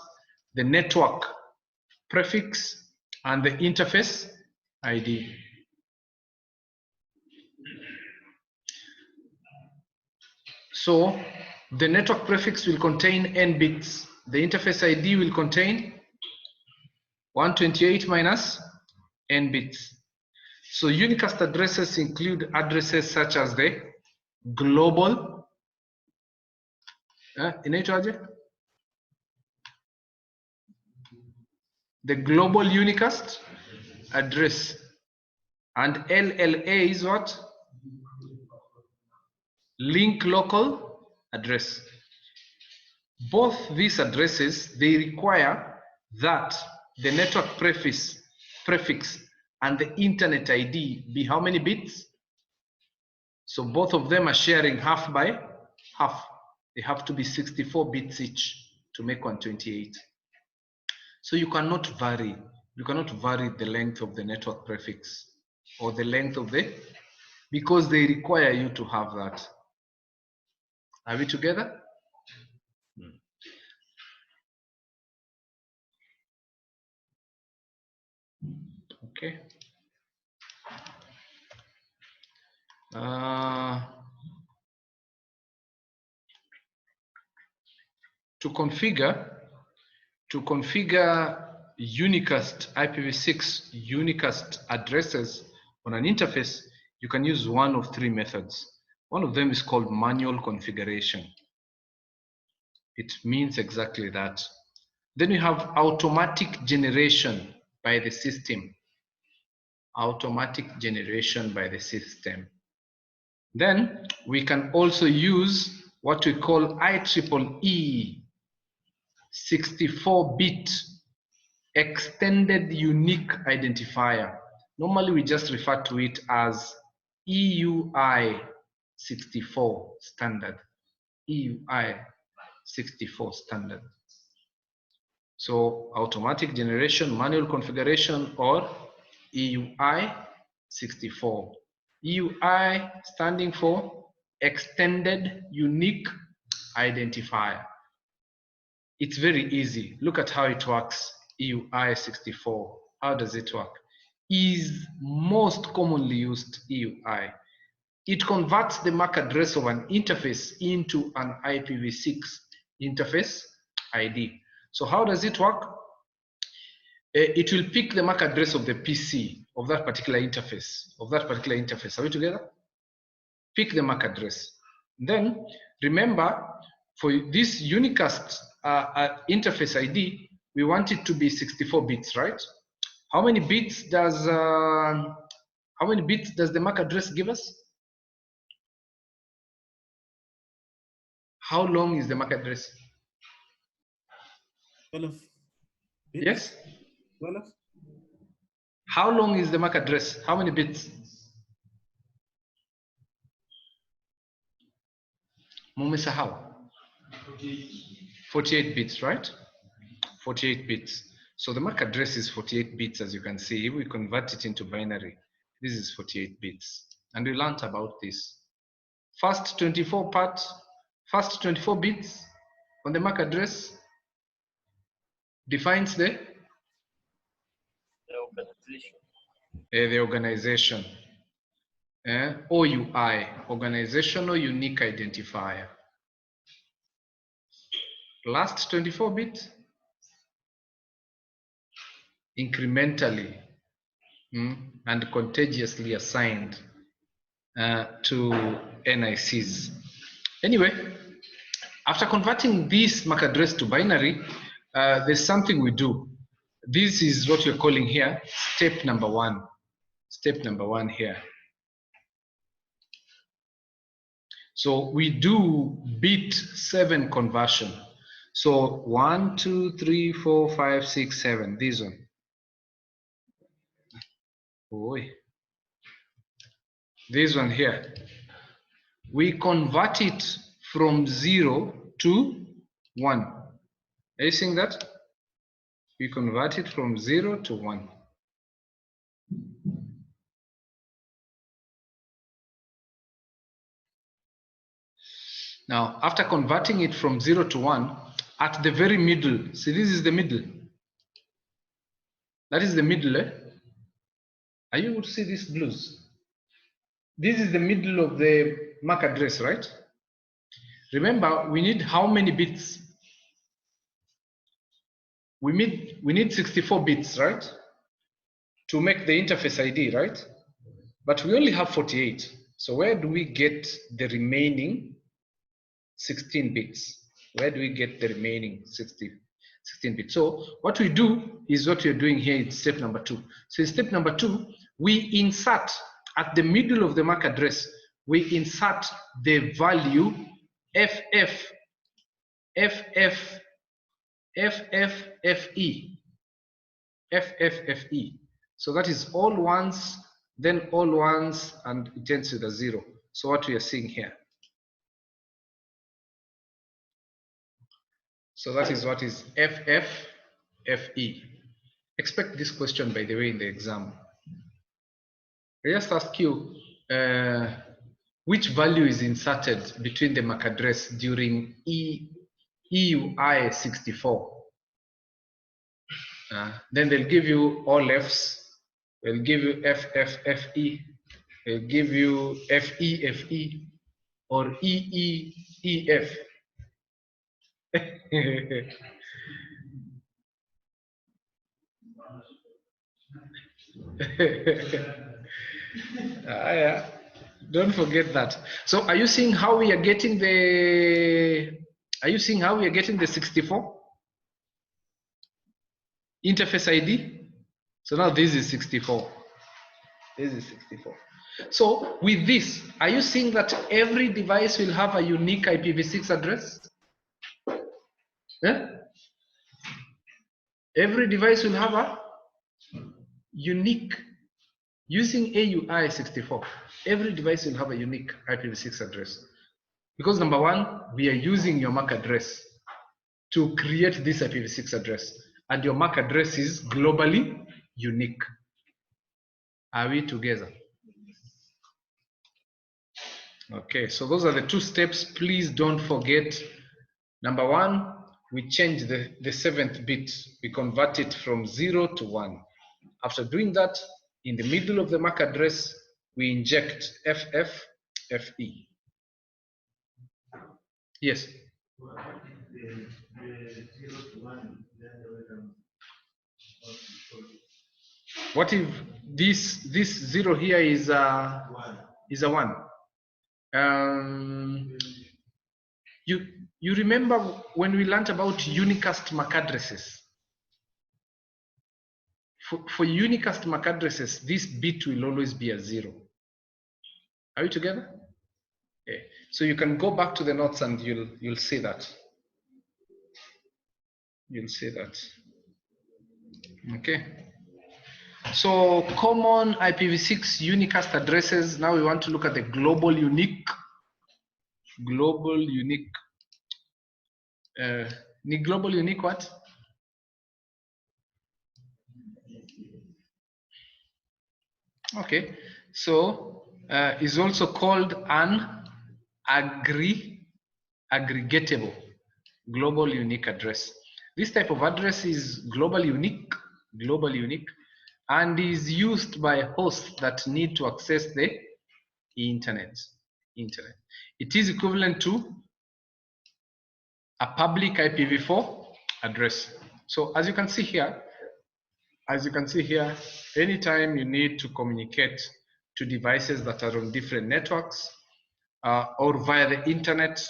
the network prefix and the interface ID. So the network prefix will contain n bits. The interface ID will contain 128 minus n bits. So unicast addresses include addresses such as the global, the global unicast address, and LLA is what? Link local address. Both these addresses, they require that the network prefix and the internet ID be how many bits? So both of them are sharing half by half. They have to be 64 bits each to make 128. So you cannot vary the length of the network prefix or the length of because they require you to have that. Are we together? Okay. To configure unicast IPv6 unicast addresses on an interface, you can use one of three methods. One of them is called manual configuration. It means exactly that. Then we have automatic generation by the system. Automatic generation by the system. Then we can also use what we call IEEE 64-bit extended unique identifier. Normally we just refer to it as EUI 64 standard. EUI 64 standard. So automatic generation, manual configuration, or EUI 64. EUI standing for extended unique identifier. It's very easy. Look at how it works. EUI 64. How does it work? Is most commonly used EUI. it converts the MAC address of an interface into an IPv6 interface ID. So how does it work? It will pick the MAC address of the PC of that particular interface. Are we together? Pick the MAC address. Then remember, for this Unicast interface ID, we want it to be 64 bits, right? How many bits does the MAC address give us? How long is the MAC address? 12 bits. Yes? 12. How long is the MAC address? How many bits? Mumesahau. 48 bits, right? 48 bits. So the MAC address is 48 bits, as you can see. If we convert it into binary, this is 48 bits. And we learned about this. First 24 bits on the MAC address defines the organization. OUI, organizational unique identifier. Last 24 bits incrementally and contagiously assigned to NICs. Anyway, after converting this MAC address to binary, there's something we do. This is what we're calling here step number one. Step number one here. So we do bit 7 conversion. So 1, 2, 3, 4, 5, 6, 7. This one. Oy. This one here. We convert it from 0 to 1. Are you seeing that? We convert it from 0 to 1. Now, after converting it from 0 to 1, at the very middle, see, this is the middle. That is the middle. Are you able to see these blues? This is the middle of the MAC address, right? Remember, we need how many bits? We need 64 bits, right? To make the interface ID, right? But we only have 48. So where do we get the remaining 16 bits? Where do we get the remaining 16 bits? So what we do is what we're doing here in step number 2. So in step number 2, we insert at the middle of the MAC address, we insert the value FFFE. So that is all ones, then all ones, and it ends with a 0. So what we are seeing here. So that is what is FFFE. Expect this question, by the way, in the exam. I just ask you which value is inserted between the MAC address during EUI 64. Then they'll give you all F's. They'll give you FFFE. They'll give you FEFE or EEEF. Yeah. Don't forget that. So are you seeing how we are getting the 64 interface ID? So now this is 64. This is 64. So with this, are you seeing that every device will have a unique IPv6 address? Yeah? Every device will have a unique, using AUI 64, every device will have a unique IPv6 address. Because number one, we are using your MAC address to create this IPv6 address, and your MAC address is globally unique. Are we together? Okay, so those are the 2 steps. Please don't forget. Number one, we change the 7th bit. We convert it from 0 to 1. After doing that, in the middle of the MAC address, we inject FF FE. Yes. What if this zero here is a one? You remember when we learned about unicast MAC addresses? For unicast MAC addresses, this bit will always be a 0. Are we together? Okay. So you can go back to the notes and you'll see that. You'll see that. Okay. So common IPv6 unicast addresses. Now we want to look at the global unique. Global unique. Global unique what? Okay. So is also called an aggregatable global unique address. This type of address is globally unique, and is used by hosts that need to access the internet. It is equivalent to a public IPv4 address. So as you can see here, anytime you need to communicate to devices that are on different networks or via the internet,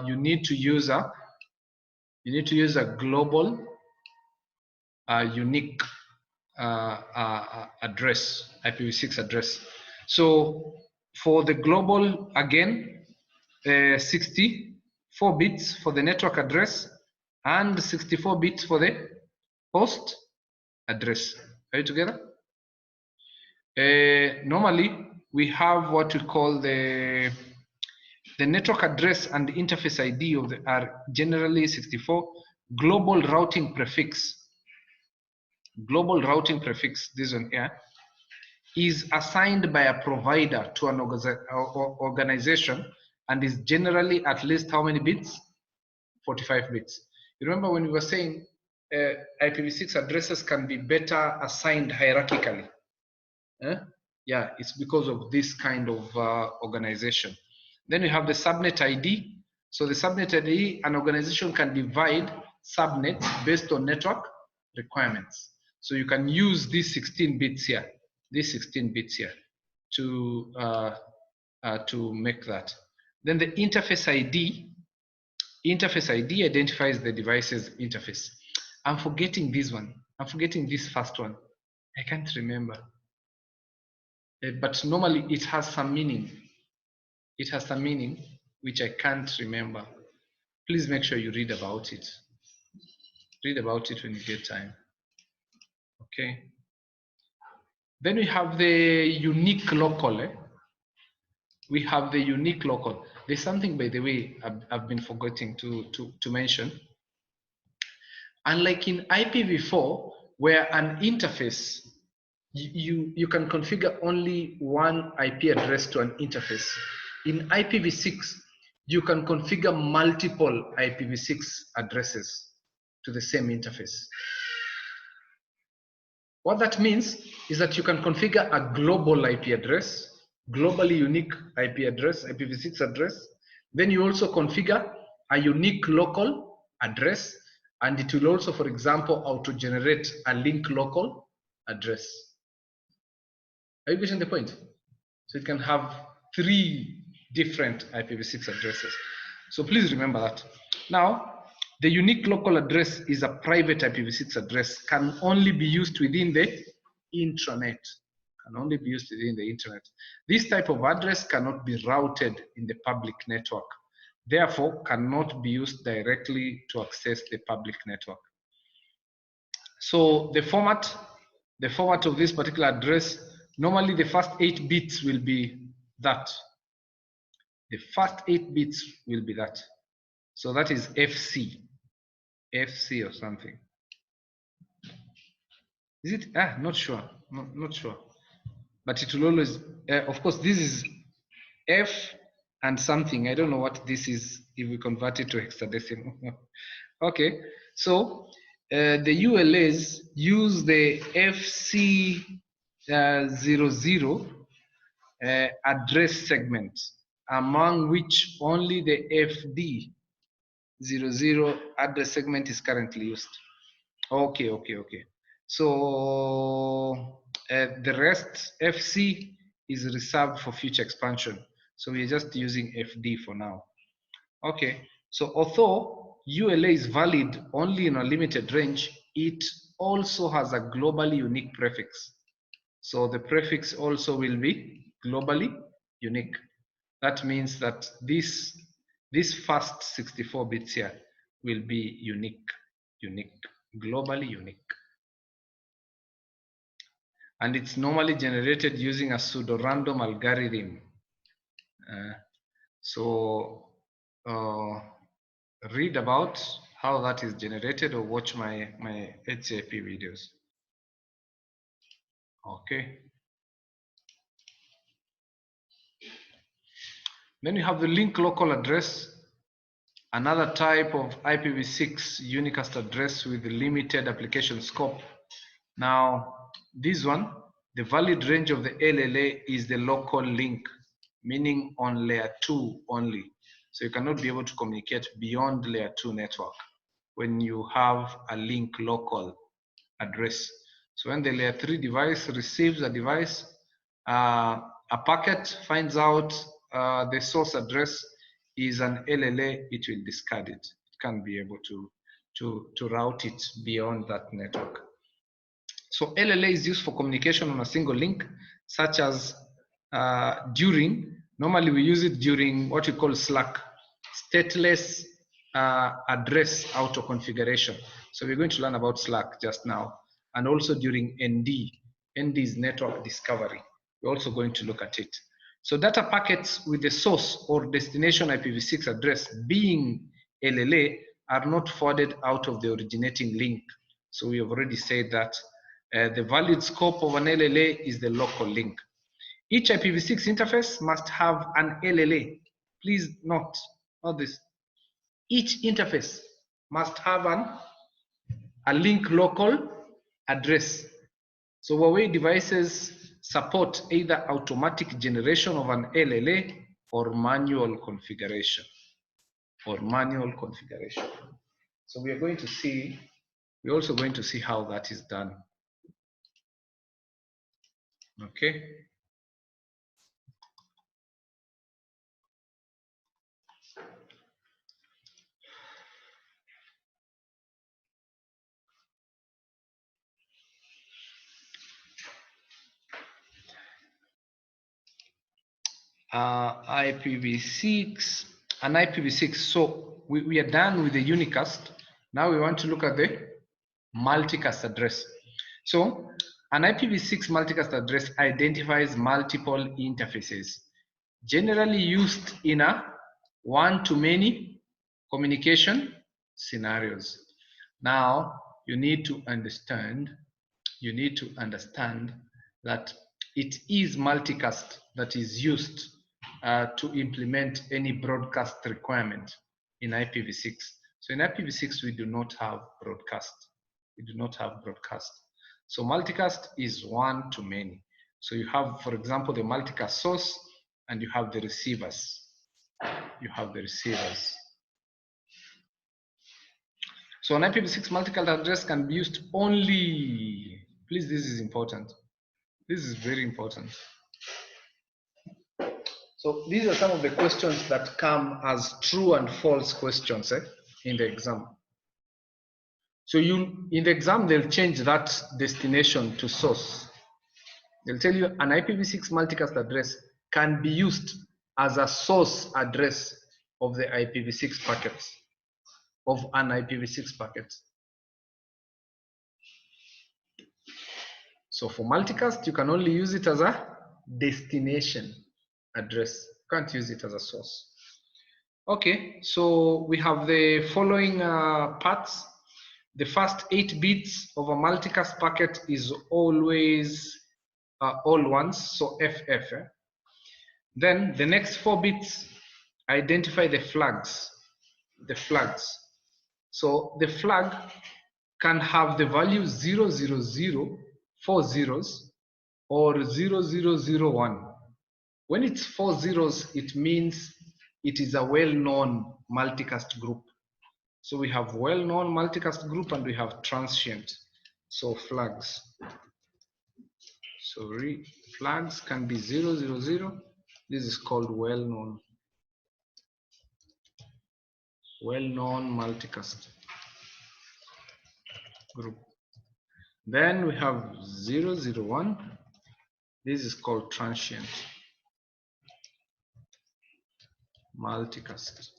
you need to use a global unique address, IPv6 address. So for the global, again, 64 bits for the network address and 64 bits for the host address. Are you together? Normally, we have what we call the network address and the interface ID of the are generally 64. Global routing prefix, this one here, is assigned by a provider to an organization and is generally at least how many bits? 45 bits. You remember when we were saying IPv6 addresses can be better assigned hierarchically? Yeah, it's because of this kind of organization. Then we have the subnet ID. So the subnet ID, an organization can divide subnets based on network requirements. So you can use these 16 bits here, to make that. Then the interface ID identifies the device's interface. I'm forgetting this one. I'm forgetting this first one. I can't remember. But normally it has some meaning. It has some meaning which I can't remember. Please make sure you read about it. Read about it when you get time. Okay. Then we have the unique local. We have the unique local. There's something, by the way, I've been forgetting to mention. Unlike in IPv4, where an interface, you can configure only one IP address to an interface. In IPv6, you can configure multiple IPv6 addresses to the same interface. What that means is that you can configure a global IP address, globally unique IP address, IPv6 address. Then you also configure a unique local address, and it will also, for example, auto-generate a link local address. Are you getting the point? So it can have 3 different IPv6 addresses. So please remember that. Now, the unique local address is a private IPv6 address, can only be used within the intranet. This type of address cannot be routed in the public network. Therefore, cannot be used directly to access the public network. So the format of this particular address, normally the first 8 bits will be that. The first 8 bits will be that. So that is FC or something. Is it? Not sure. Not sure. But it will always, of course, this is F and something. I don't know what this is if we convert it to hexadecimal. Okay. So the ULAs use the FC00 address segments, among which only the FD00 address segment is currently used. Okay. So the rest, FC, is reserved for future expansion. So we're just using FD for now. Okay, so although ULA is valid only in a limited range, it also has a globally unique prefix. So the prefix also will be globally unique. That means that this first 64 bits here will be unique, globally unique. And it's normally generated using a pseudo-random algorithm. Read about how that is generated or watch my HAP videos. Okay. Then you have the link local address, another type of IPv6 unicast address with limited application scope. Now, this one, the valid range of the LLA is the local link, meaning on layer 2 only. So you cannot be able to communicate beyond layer 2 network when you have a link local address. So when the layer 3 device receives a device, a packet finds out the source address is an LLA, it will discard it. It can't be able to route it beyond that network. So LLA is used for communication on a single link, such as normally we use it during what we call Slack, stateless address auto configuration. So we're going to learn about Slack just now, and also during ND. ND is network discovery. We're also going to look at it. So data packets with the source or destination IPv6 address being LLA are not forwarded out of the originating link. So we have already said that the valid scope of an LLA is the local link. Each IPv6 interface must have an LLA. Please note this. Each interface must have a link local address. So Huawei devices support either automatic generation of an LLA or manual configuration. So we are going to see, we're also going to see how that is done. Okay. IPv6 and IPv6. So we are done with the unicast. Now we want to look at the multicast address. So an IPv6 multicast address identifies multiple interfaces, generally used in a one-to-many communication scenarios. Now you need to understand that it is multicast that is used to implement any broadcast requirement in IPv6. So in IPv6, we do not have broadcast. So multicast is one to many. So you have, for example, the multicast source, and you have the receivers. So an IPv6 multicast address can be used only, please, this is important. This is very important. So these are some of the questions that come as true and false questions in the exam. So in the exam, they'll change that destination to source. They'll tell you an IPv6 multicast address can be used as a source address of the IPv6 packets, of an IPv6 packet. So for multicast, you can only use it as a destination address. You can't use it as a source. Okay, so we have the following parts. The first 8 bits of a multicast packet is always all ones, so FF. Then the next 4 bits identify the flags. So the flag can have the value 000, 4 zeros, or 0001. When it's 4 zeros, it means it is a well-known multicast group. So we have well-known multicast group and we have transient. So flags. So flags can be 0, 0, 0. This is called well-known multicast group. Then we have 0, 0, 1. This is called transient multicast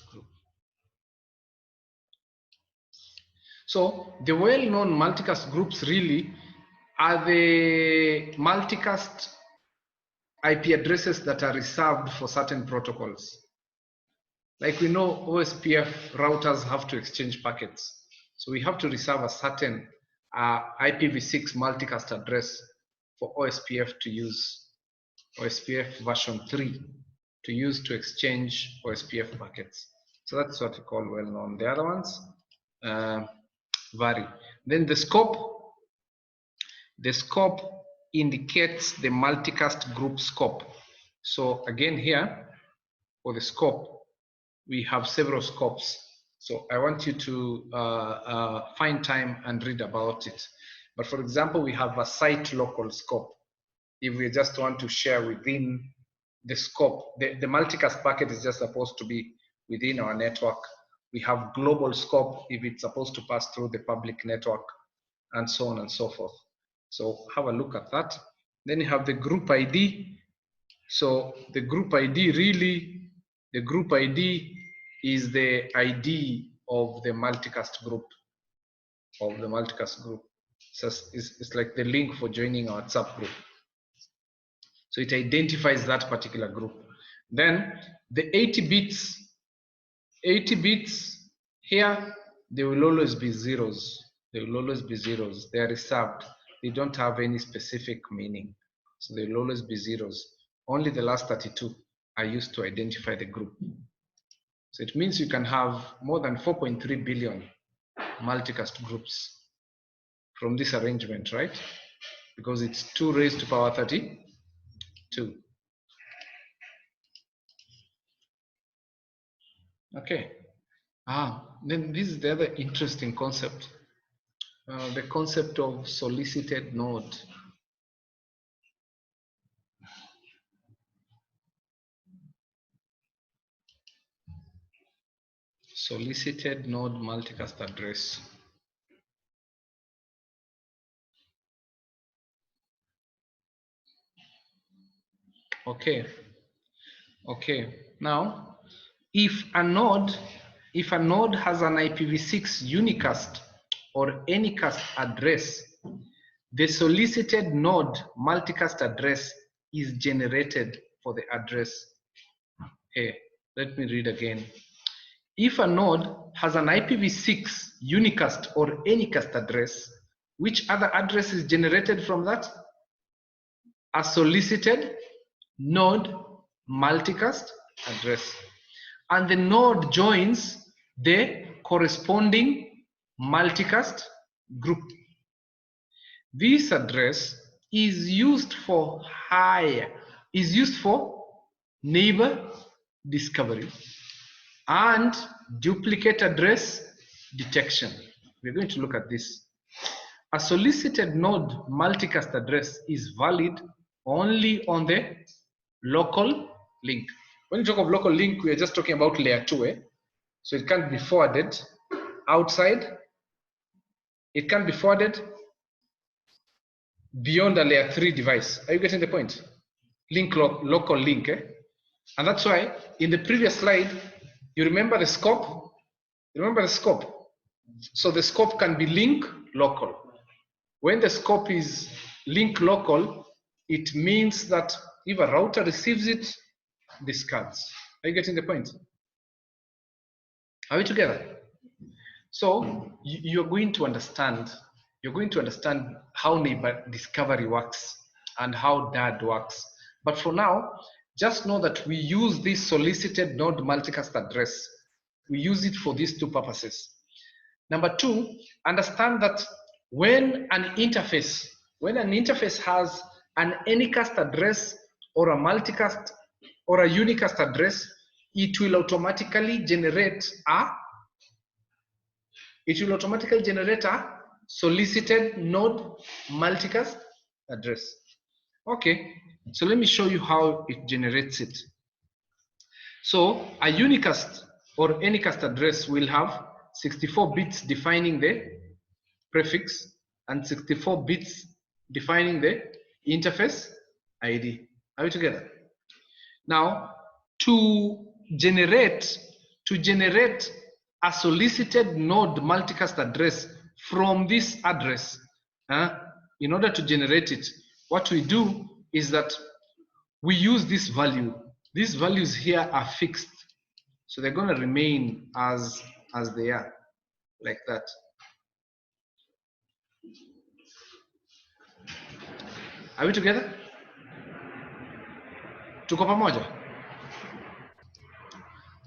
group. So the well-known multicast groups really are the multicast IP addresses that are reserved for certain protocols. Like we know OSPF routers have to exchange packets. So we have to reserve a certain IPv6 multicast address for OSPF to use, OSPF version 3 to use to exchange OSPF packets. So that's what we call well-known. The other ones vary. Then the scope indicates the multicast group scope. So again here, for the scope, we have several scopes. So I want you to find time and read about it. But for example, we have a site local scope. If we just want to share within the scope, the multicast packet is just supposed to be within our network. We have global scope if it's supposed to pass through the public network, and so on and so forth. So have a look at that. Then you have the group ID. So the group ID really, the group ID is the ID of the multicast group. So it's like the link for joining our WhatsApp group. So it identifies that particular group. Then the 80 bits here, they will always be zeros. They will always be zeros. They are reserved. They don't have any specific meaning. So they will always be zeros. Only the last 32 are used to identify the group. So it means you can have more than 4.3 billion multicast groups from this arrangement, right? Because it's 2 raised to power 32. Okay. Then this is the other interesting concept. The concept of solicited node. Solicited node multicast address. Okay. Now, if a node has an IPv6 unicast or anycast address, the solicited node multicast address is generated for the address. Hey, let me read again. If a node has an IPv6 unicast or anycast address, which other address is generated from that? A solicited node multicast address. And the node joins the corresponding multicast group. This address is used for neighbor discovery and duplicate address detection. We're going to look at this. A solicited node multicast address is valid only on the local link. When you talk of local link, we are just talking about layer 2. So it can't be forwarded outside. It can't be forwarded beyond a layer 3 device. Are you getting the point? Local link. And that's why in the previous slide, you remember the scope? So the scope can be link local. When the scope is link local, it means that if a router receives it, discards. Are you getting the point? Are we together? So you're going to understand how neighbor discovery works and how DAD works. But for now, just know that we use this solicited node multicast address. We use it for these 2 purposes. Number 2, understand that when an interface has an Anycast address or a multicast or a unicast address, it will automatically generate a solicited node multicast address. Okay, so let me show you how it generates it. So a unicast or anycast address will have 64 bits defining the prefix and 64 bits defining the interface ID. Are we together? Now, to generate a solicited node multicast address from this address, in order to generate it, what we do is that we use this value. These values here are fixed, so they're going to remain as they are, like that. Are we together? Tuko pamoja?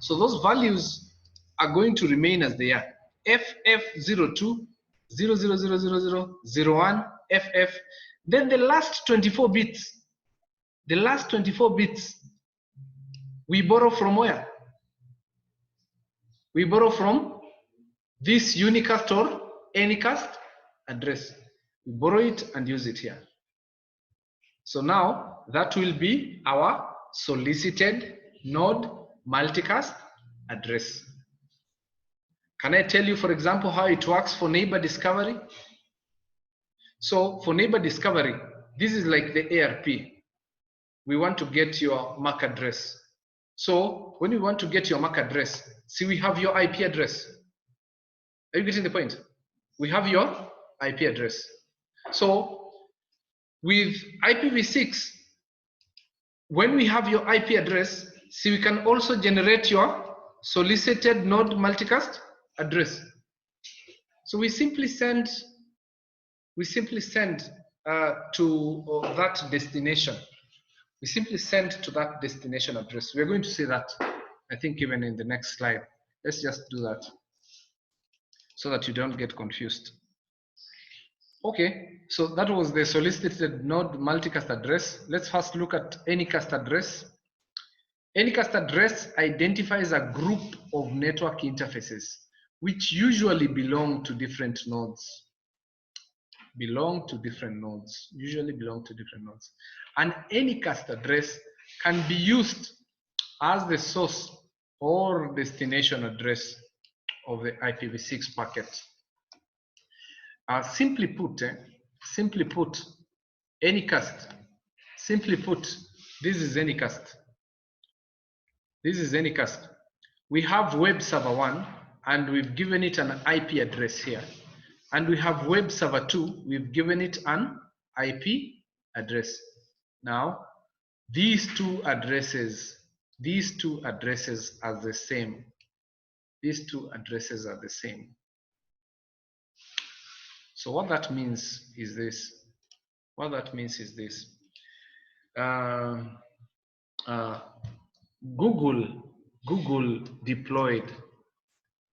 So those values are going to remain as they are. FF02, 0000001, FF. Then the last 24 bits, we borrow from where? We borrow from this unicast or anycast address. We borrow it and use it here. So now that will be our solicited node multicast address. Can I tell you, for example, how it works for neighbor discovery? So for neighbor discovery, this is like the ARP. We want to get your MAC address. So when we want to get your MAC address, see, we have your IP address. Are you getting the point? We have your IP address. So with IPv6, when we have your IP address, see, we can also generate your solicited node multicast address. So we simply send to that destination. We simply send to that destination address. We're going to see that, I think, even in the next slide. Let's just do that so that you don't get confused. Okay, so that was the solicited node multicast address. Let's first look at anycast address. Anycast address identifies a group of network interfaces which usually belong to different nodes. Usually belong to different nodes. An anycast address can be used as the source or destination address of the IPv6 packet. Simply put, anycast. Simply put, this is anycast. We have web server 1 and we've given it an IP address here. And we have web server 2, we've given it an IP address. Now, these two addresses are the same. So what that means is this. Google deployed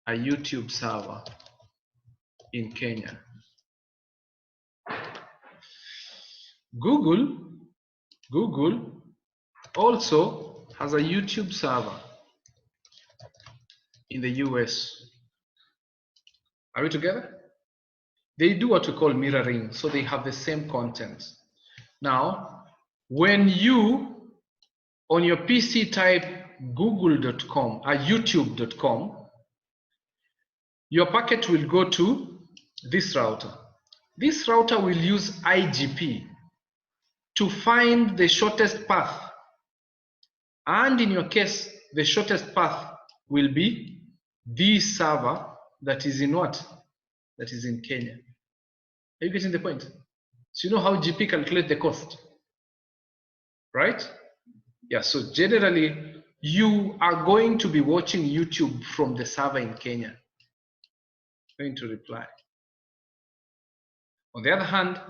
a YouTube server in Kenya. Google also has a YouTube server in the US. Are we together? They do what we call mirroring, so they have the same content. Now, when you on your PC type google.com or youtube.com, your packet will go to this router. This router will use IGP to find the shortest path. And in your case, the shortest path will be this server that is in what? That is in Kenya. Are you getting the point? So you know how GP calculates the cost, right? Yeah, so generally, you are going to be watching YouTube from the server in Kenya. I'm going to reply. On the other hand,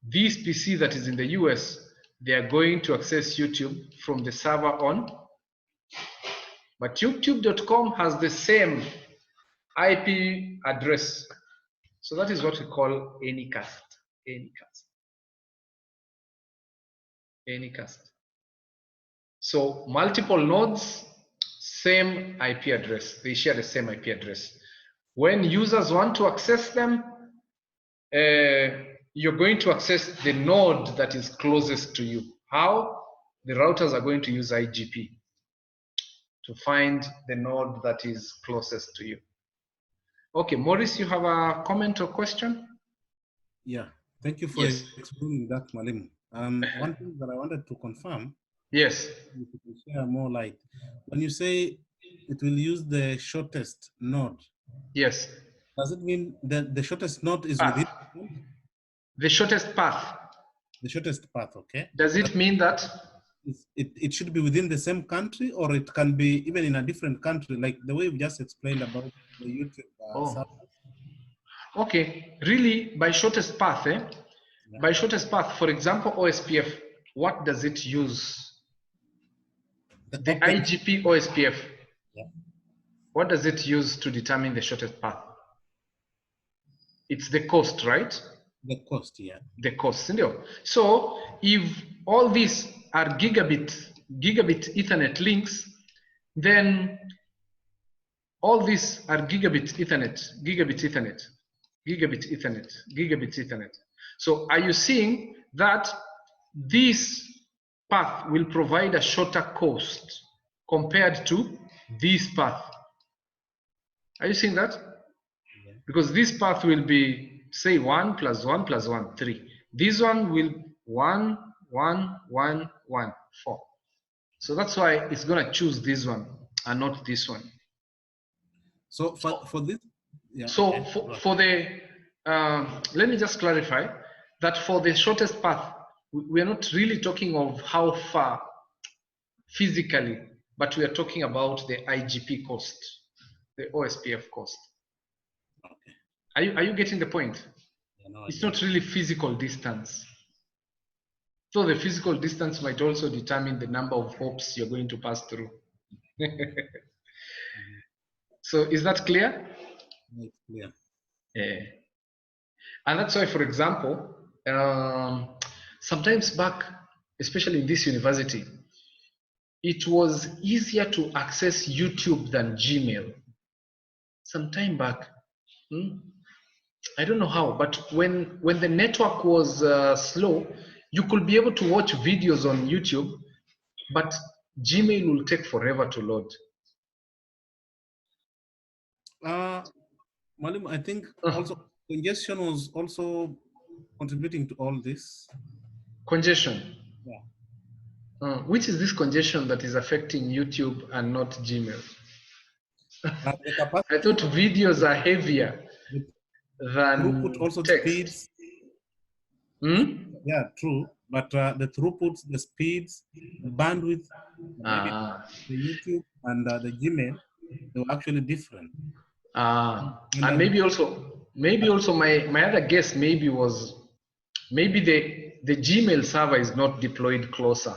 this PC that is in the US, they are going to access YouTube from the server on. But youtube.com has the same IP address. So that is what we call anycast. Unicast. So multiple nodes, same IP address. They share the same IP address. When users want to access them, you're going to access the node that is closest to you. How? The routers are going to use IGP to find the node that is closest to you. Okay, Maurice, you have a comment or question? Yeah, thank you for Yes. explaining that, Malim. One thing that I wanted to confirm, Yes. if you can share more light. When you say it will use the shortest node, Yes. does it mean that the shortest node is Path. within The shortest path. the shortest path? Okay. Does it mean that? It should be within the same country, or it can be even in a different country, like the way we just explained about the YouTube server. Okay. Really, by shortest path, Yeah. by shortest path, for example, OSPF, what does it use? The IGP OSPF. Yeah. What does it use to determine the shortest path? It's the cost, right? The cost, yeah. The cost. So if all these are gigabit Ethernet links, then all these are gigabit Ethernet. So are you seeing that this path will provide a shorter cost compared to this path? Are you seeing that? Yeah. Because this path will be, say, 1 + 1 + 1, 3. This one will 1, 1, 1, 1, 4. So that's why it's going to choose this one and not this one. So for this, yeah. So Okay. for the, let me just clarify that for the shortest path, we are not really talking of how far physically, but we are talking about the IGP cost, the OSPF cost. Okay. Are you getting the point? Yeah, no, It's not really physical distance. So the physical distance might also determine the number of hops you're going to pass through. So is that clear? It's clear. Yeah. And that's why, for example, sometimes back, especially in this university, it was easier to access YouTube than Gmail. Some time back, I don't know how, but when the network was slow, you could be able to watch videos on YouTube, but Gmail will take forever to load. Malim, I think also congestion was also contributing to all this. Congestion. Yeah. Which is this congestion that is affecting YouTube and not Gmail? The capacity, I thought videos are heavier than throughput also text. speeds. Hmm? Yeah, true. But the throughput, the speeds, the bandwidth, maybe the YouTube and the Gmail, they were actually different. And maybe also my other guess maybe was maybe the Gmail server is not deployed closer.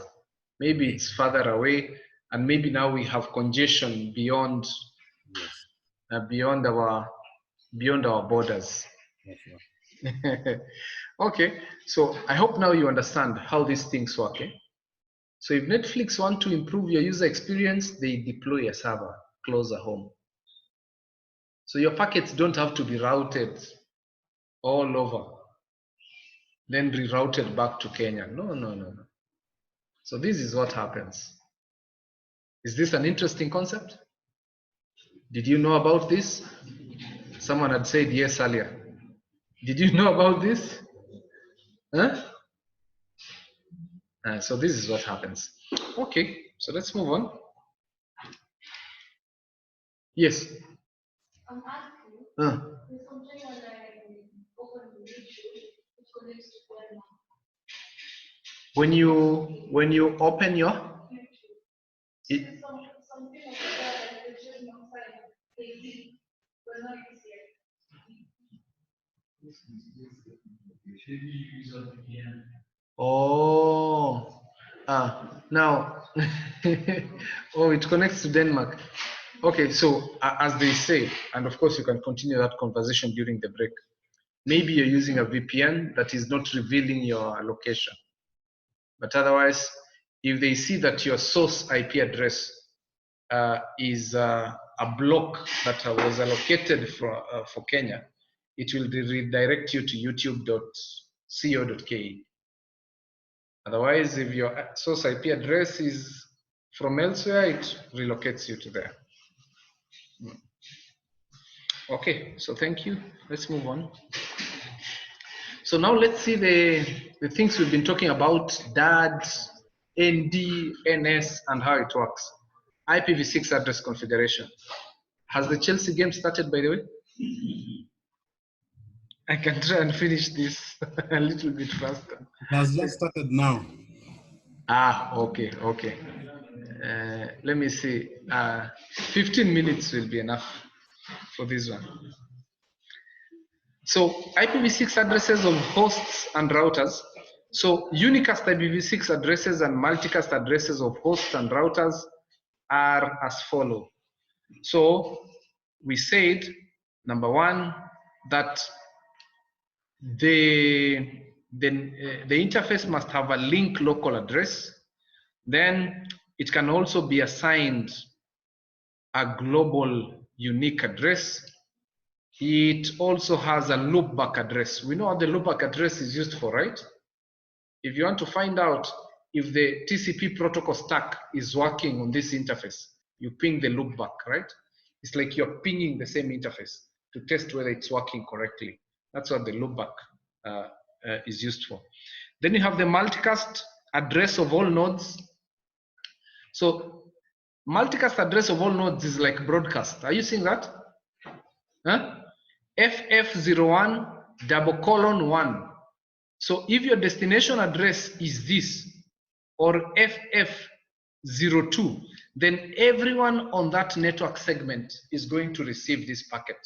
Maybe it's further away, and maybe now we have congestion beyond beyond our borders. Yes, Okay, so I hope now you understand how these things work. So if Netflix want to improve your user experience, they deploy a server closer home. So your packets don't have to be routed all over, then rerouted back to Kenya. No. So this is what happens. Is this an interesting concept? Did you know about this? Someone had said yes earlier. Did you know about this? Huh? So this is what happens. Okay, so let's move on. Yes. I'm asking, there's something when I open the YouTube, it connects to where When you open your YouTube. There's something over there that is just outside. They see, but not easier. Oh, now, oh, it connects to Denmark. Okay, so as they say, and of course you can continue that conversation during the break. Maybe you're using a VPN that is not revealing your location. But otherwise, if they see that your source IP address is a block that was allocated for Kenya, it will redirect you to youtube.co.ke. Otherwise, if your source IP address is from elsewhere, it relocates you to there. Okay, so thank you. Let's move on. So now let's see the things we've been talking about, DAD, ND, NS, and how it works. IPv6 address configuration. Has the Chelsea game started, by the way? I can try and finish this a little bit faster. It has just started now. Ah, okay, okay. Let me see. 15 minutes will be enough for this one. So IPv6 addresses of hosts and routers. So unicast IPv6 addresses and multicast addresses of hosts and routers are as follow. So we said, number one, that the interface must have a link local address. Then it can also be assigned a global unique address. It also has a loopback address. We know what the loopback address is used for, right? If you want to find out if the TCP protocol stack is working on this interface, you ping the loopback, right? It's like you're pinging the same interface to test whether it's working correctly. That's what the loopback is used for. Then you have the multicast address of all nodes. So multicast address of all nodes is like broadcast. Are you seeing that? Huh? FF01:1. So if your destination address is this, or FF02, then everyone on that network segment is going to receive this packet.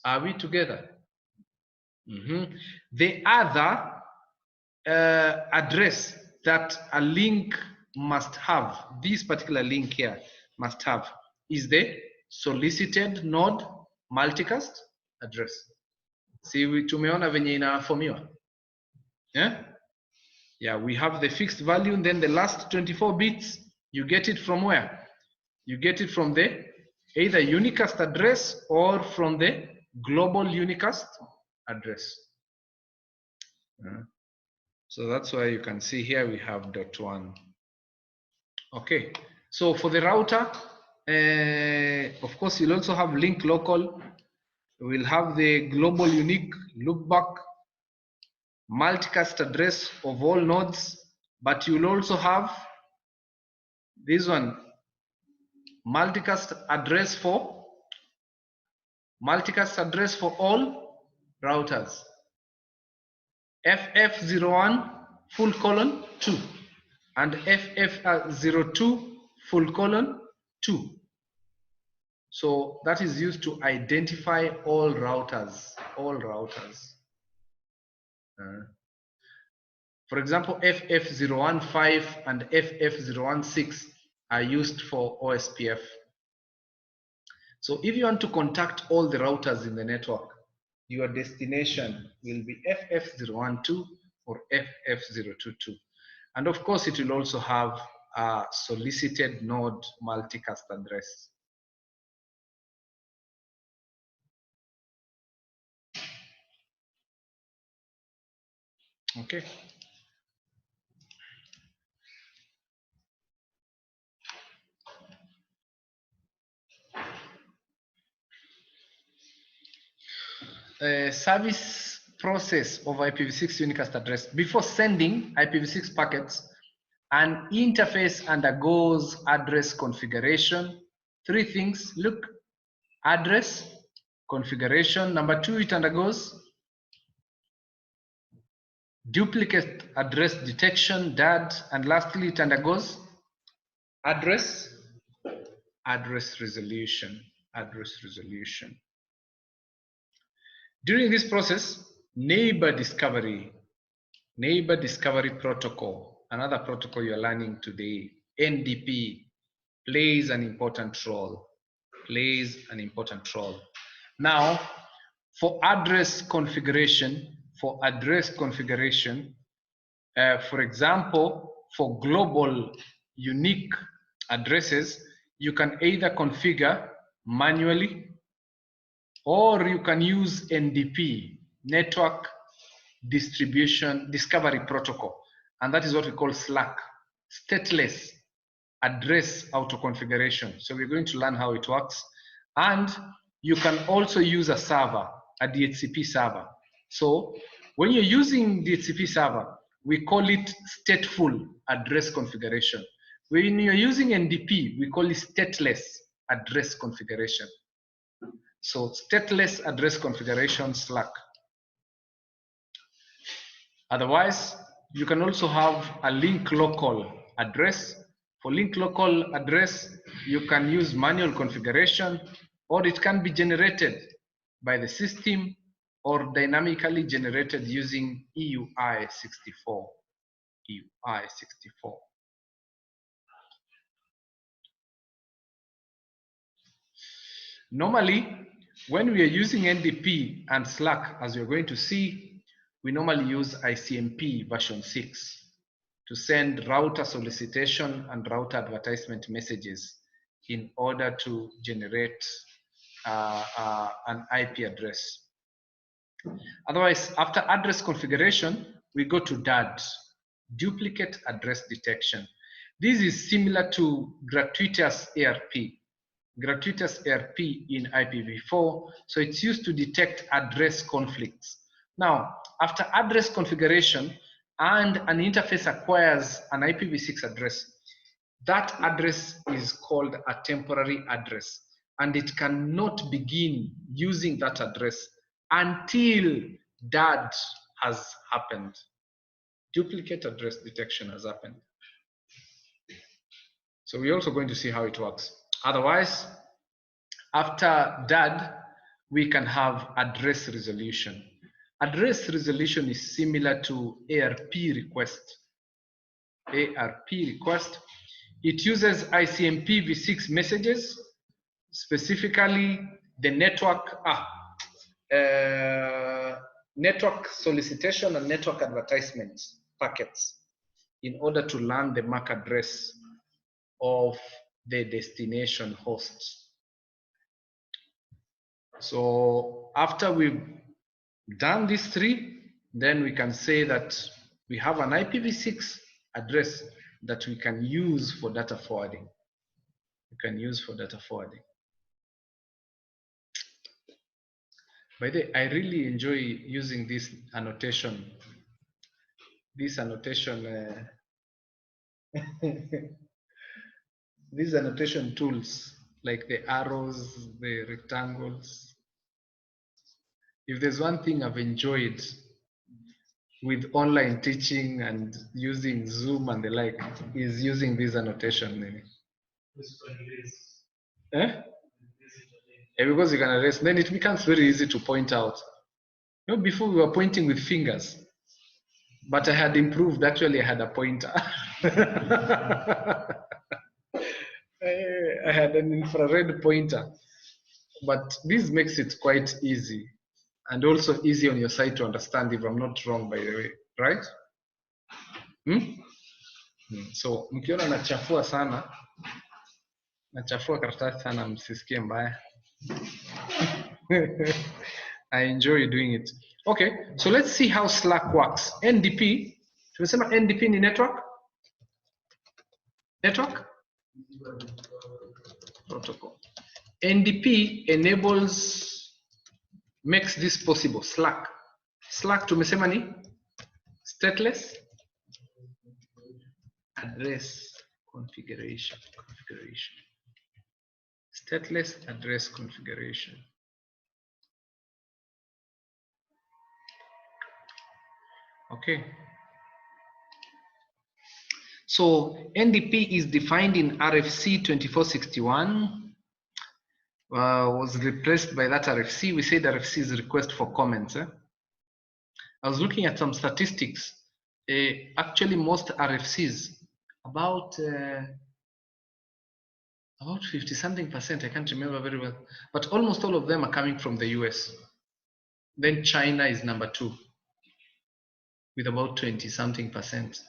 Are we together? The other address that a link must have, this particular link here must have, is the solicited node multicast address. See, tumeona venye inafomiwa. Yeah, we have the fixed value, and then the last 24 bits, you get it from where? You get it from the either unicast address or from the global unicast address. So that's why you can see here we have .1. Okay, so for the router, of course, you'll also have link local. We'll have the global unique loopback, multicast address of all nodes, but you'll also have this one, multicast address for all routers. FF01:2 and FF02:2. So that is used to identify all routers, For example, FF015 and FF016 are used for OSPF. So if you want to contact all the routers in the network, your destination will be FF012 or FF022. And of course, it will also have a solicited node multicast address. Okay. Service process of IPv6 unicast address. Before sending IPv6 packets, an interface undergoes address configuration. Three things, look, address, configuration. Number two, it undergoes duplicate address detection, DAD, and lastly, it undergoes address resolution. During this process, neighbor discovery protocol, another protocol you're learning today, NDP, plays an important role. Now, for address configuration, For example, for global unique addresses, you can either configure manually or you can use NDP, Network Distribution Discovery Protocol. And that is what we call SLAC, stateless address auto configuration. So we're going to learn how it works. And you can also use a server, a DHCP server. So when you're using DHCP server, we call it stateful address configuration. When you're using NDP, we call it stateless address configuration. So stateless address configuration SLAC. Otherwise, you can also have a link local address. For link local address, you can use manual configuration, or it can be generated by the system or dynamically generated using EUI64. EUI64. Normally, when we are using NDP and SLAC, as you're going to see, we normally use ICMP version 6 to send router solicitation and router advertisement messages in order to generate an IP address. Otherwise, after address configuration, we go to DAD, duplicate address detection. This is similar to gratuitous ARP. Gratuitous ARP in IPv4, so it's used to detect address conflicts. Now, after address configuration and an interface acquires an IPv6 address, that address is called a temporary address, and it cannot begin using that address until DAD has happened. Duplicate address detection has happened. So we're also going to see how it works. Otherwise, after DAD, we can have address resolution. Address resolution is similar to ARP request. ARP request. It uses ICMPv6 messages, specifically the network solicitation and network advertisement packets, in order to learn the MAC address of the destination host. So after we've done these three, then we can say that we have an IPv6 address that we can use for data forwarding. We can use for data forwarding. By the way, I really enjoy using this annotation. These annotation tools, like the arrows, the rectangles. If there's one thing I've enjoyed with online teaching and using Zoom and the like, is using this annotation. Eh? Yeah, because you can erase, then it becomes very easy to point out. You know, before we were pointing with fingers, but I had improved. Actually, I had a pointer. I had an infrared pointer, but this makes it quite easy, and also easy on your side to understand, if I'm not wrong, by the way, right? So mkiona nachafua sana, nachafua karatasi sana, msisikie mbaya. I enjoy doing it. Okay, so let's see how SLAC works. NDP, tumesema NDP ni network protocol. NDP makes this possible. SLAC tumesema ni stateless address configuration. Stateless address configuration. Okay. So NDP is defined in RFC 2461. Was replaced by that RFC. We said RFC is request for comments. I was looking at some statistics. Actually, most RFCs, about 50-something%, I can't remember very well, but almost all of them are coming from the US. Then China is number 2. with about 20-something%.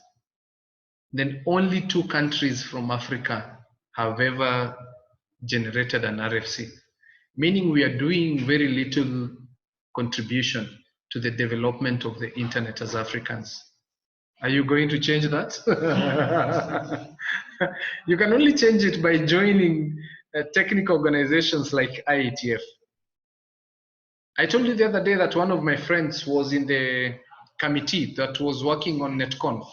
Then only 2 countries from Africa have ever generated an RFC, meaning we are doing very little contribution to the development of the internet as Africans. Are you going to change that? You can only change it by joining technical organizations like IETF. I told you the other day that one of my friends was in the committee that was working on NetConf.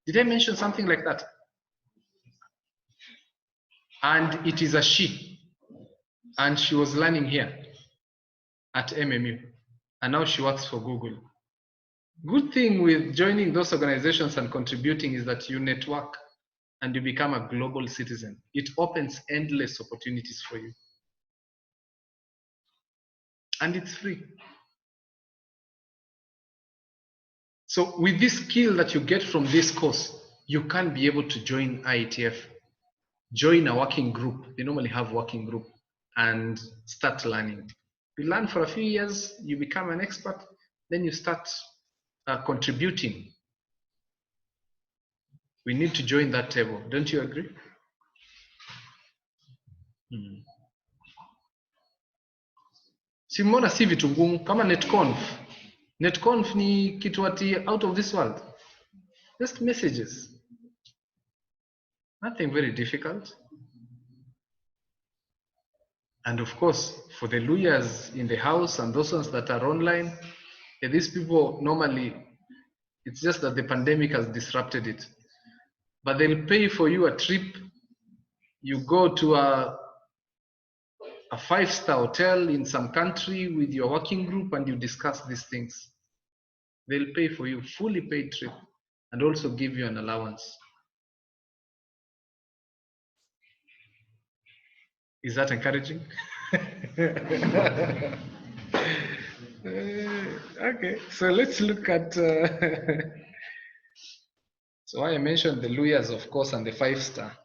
Did I mention something like that? And it is a she. And she was learning here at MMU. And now she works for Google. Good thing with joining those organizations and contributing is that you network and you become a global citizen. It opens endless opportunities for you. And it's free. So with this skill that you get from this course, you can be able to join IETF, join a working group. They normally have working group and start learning. You learn for a few years, you become an expert, then you start contributing. We need to join that table. Don't you agree? Simona si vitu ngumu kama NetConf. NetConf ni kitu ati out of this world. Just messages. Nothing very difficult. And of course, for the lawyers in the house and those ones that are online, these people normally, it's just that the pandemic has disrupted it. But they'll pay for you a trip. You go to a 5-star hotel in some country with your working group and you discuss these things. They'll pay for you fully paid trip and also give you an allowance. Is that encouraging? Okay, so let's look at so I mentioned the lawyers, of course, and the 5-star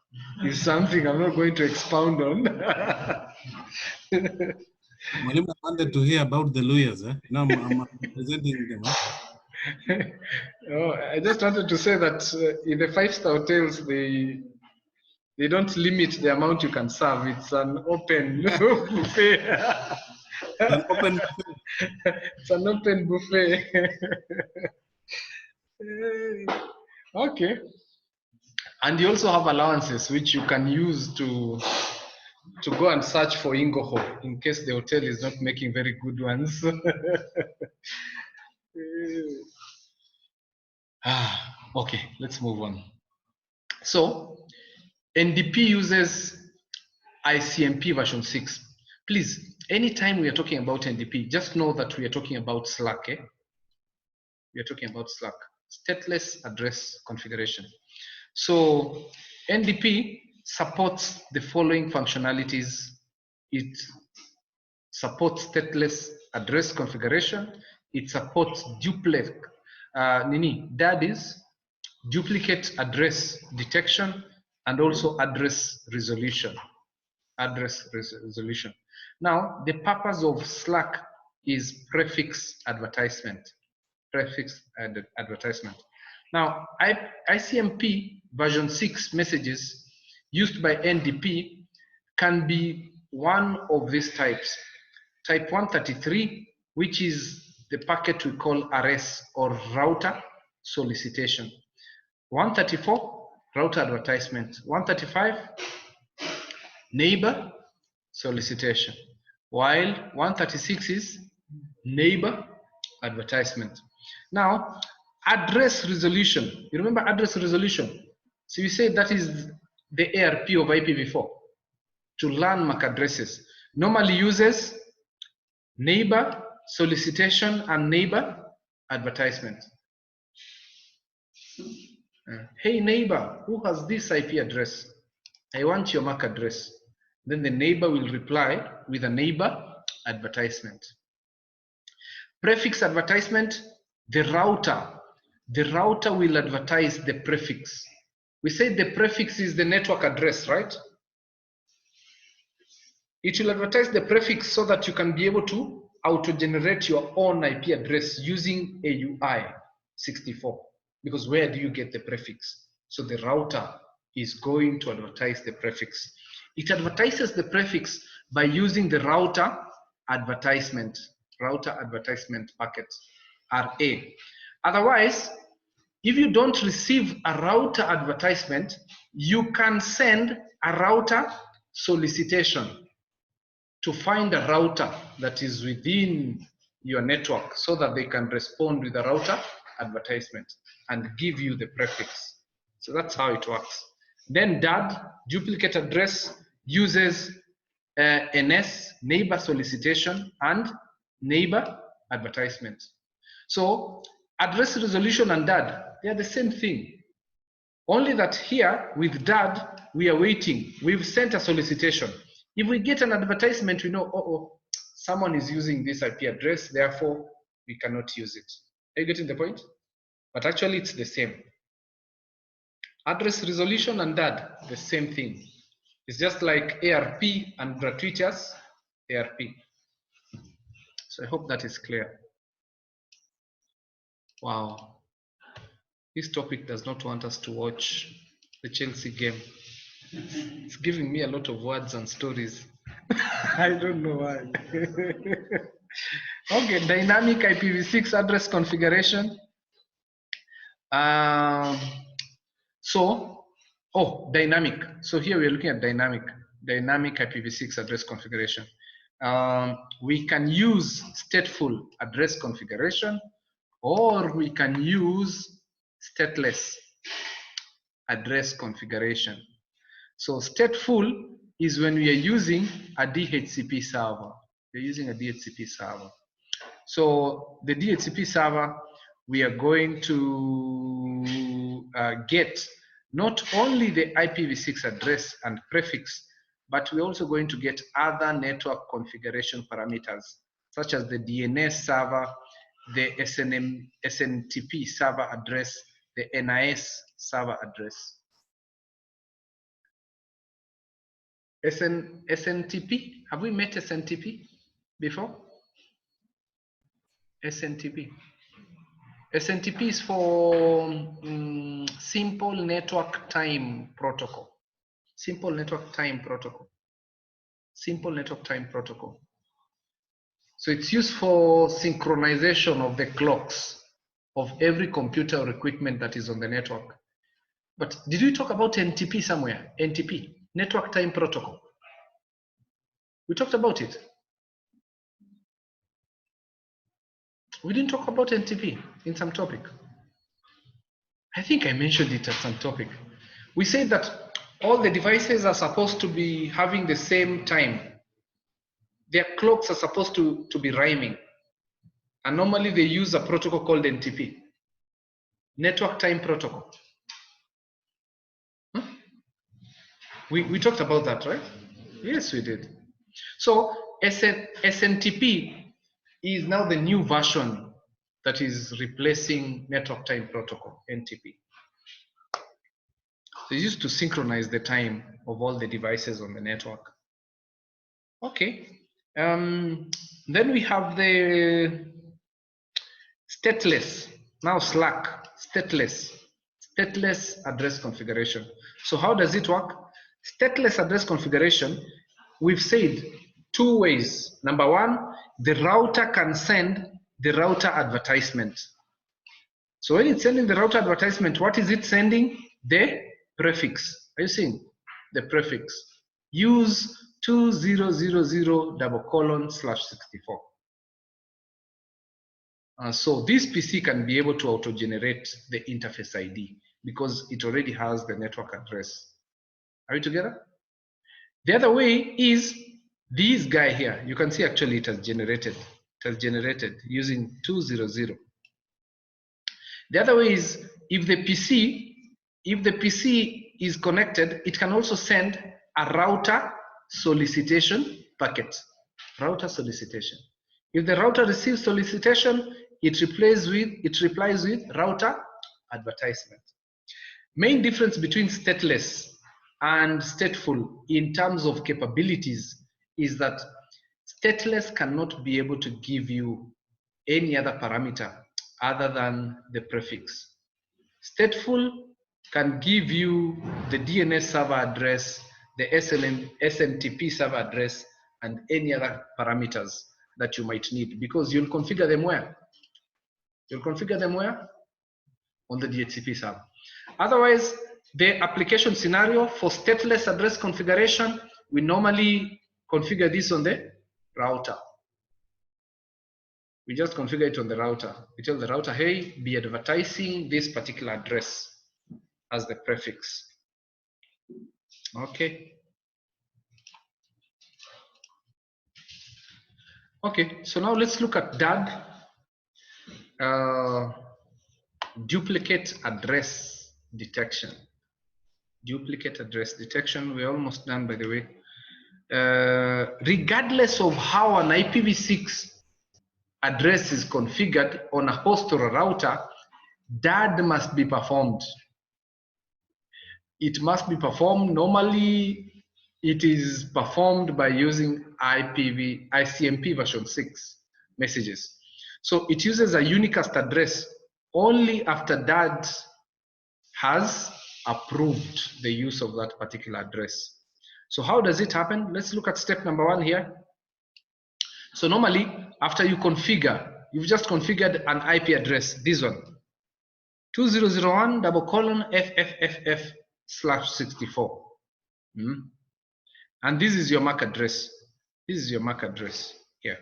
is something I'm not going to expound on. Mwalimu wanted to hear about the lawyers. Now I'm presenting them. Oh, I just wanted to say that in the 5-star hotels, they don't limit the amount you can serve. It's an open buffet. An open buffet. It's an open buffet. Okay. And you also have allowances which you can use to go and search for Ingoho in case the hotel is not making very good ones. Okay, let's move on. So, NDP uses ICMP version 6. Please, anytime we are talking about NDP, just know that we are talking about Slack. We are talking about Slack, stateless address configuration. So, NDP supports the following functionalities. It supports stateless address configuration. It supports duplicate duplicate address detection, and also address resolution. Now, the purpose of Slack is prefix advertisement. Now, ICMP version 6 messages used by NDP can be one of these types. Type 133, which is the packet we call RS, or router solicitation. 134, router advertisement. 135, neighbor solicitation. While 136 is neighbor advertisement. Now, address resolution. You remember address resolution? So we say that is the ARP of IPv4 to learn MAC addresses. Normally uses neighbor solicitation and neighbor advertisement. Hey neighbor, who has this IP address? I want your MAC address. Then the neighbor will reply with a neighbor advertisement. Prefix advertisement, the router will advertise the prefix. We said the prefix is the network address, right? It will advertise the prefix so that you can be able to auto-generate your own IP address using a UI. 64, because where do you get the prefix? So the router is going to advertise the prefix. It advertises the prefix by using the router advertisement packet, RA. Otherwise, if you don't receive a router advertisement, you can send a router solicitation to find a router that is within your network so that they can respond with a router advertisement and give you the prefix. So that's how it works. Then DAD, duplicate address, uses NS, neighbor solicitation, and neighbor advertisement. So address resolution and DAD, they are the same thing. Only that here with DAD, we are waiting. We've sent a solicitation. If we get an advertisement, we know, oh, someone is using this IP address, therefore we cannot use it. Are you getting the point? But actually it's the same. Address resolution and DAD, the same thing. It's just like ARP and gratuitous ARP. So I hope that is clear. Wow. This topic does not want us to watch the Chelsea game. It's giving me a lot of words and stories. I don't know why. Okay, dynamic IPv6 address configuration. Dynamic. So here we're looking at dynamic IPv6 address configuration. We can use stateful address configuration, or we can use stateless address configuration. So stateful is when we are using a DHCP server. We're using a DHCP server. So the DHCP server, we are going to get not only the IPv6 address and prefix, but we're also going to get other network configuration parameters, such as the DNS server, the SNTP server address, the NIS server address. SNTP, have we met SNTP before? SNTP. SNTP is for simple network time protocol. Simple network time protocol. Simple network time protocol. So it's used for synchronization of the clocks of every computer or equipment that is on the network. But did we talk about NTP somewhere? NTP, network time protocol. We talked about it. We didn't talk about NTP in some topic. I think I mentioned it at some topic. We said that all the devices are supposed to be having the same time. Their clocks are supposed to be rhyming. And normally they use a protocol called NTP, network time protocol. Huh? We talked about that, right? Yes, we did. So SNTP is now the new version that is replacing network time protocol, NTP. So it's used to synchronize the time of all the devices on the network. Okay. Then we have the stateless, now Slack, stateless address configuration. So how does it work? Stateless address configuration, we've said two ways. Number one, the router can send the router advertisement. So when it's sending the router advertisement, what is it sending? The prefix. Are you seeing the prefix? Use 2000:/64. So this PC can be able to auto-generate the interface ID because it already has the network address. Are we together? The other way is this guy here. You can see actually it has generated. It has generated using 200. The other way is if the PC is connected, it can also send a router solicitation packet. Router solicitation. If the router receives solicitation, it replies with router advertisement. Main difference between stateless and stateful in terms of capabilities is that stateless cannot be able to give you any other parameter other than the prefix. Stateful can give you the DNS server address, the SNTP server address, and any other parameters that you might need, because you'll configure them where? You'll configure them where? On the DHCP server. Otherwise, the application scenario for stateless address configuration, we normally configure this on the router. We just configure it on the router. We tell the router, hey, be advertising this particular address as the prefix. Okay. Okay, so now let's look at DAD, duplicate address detection. Duplicate address detection, we're almost done, by the way. Regardless of how an IPv6 address is configured on a host or a router, DAD must be performed. It must be performed. Normally, it is performed by using ICMP version 6 messages. So it uses a unicast address only after DAD has approved the use of that particular address. So how does it happen? Let's look at step number 1 here. So normally, after you configure, you've just configured an IP address, this one, 2001:FFFF/64. And this is your MAC address. This is your MAC address here.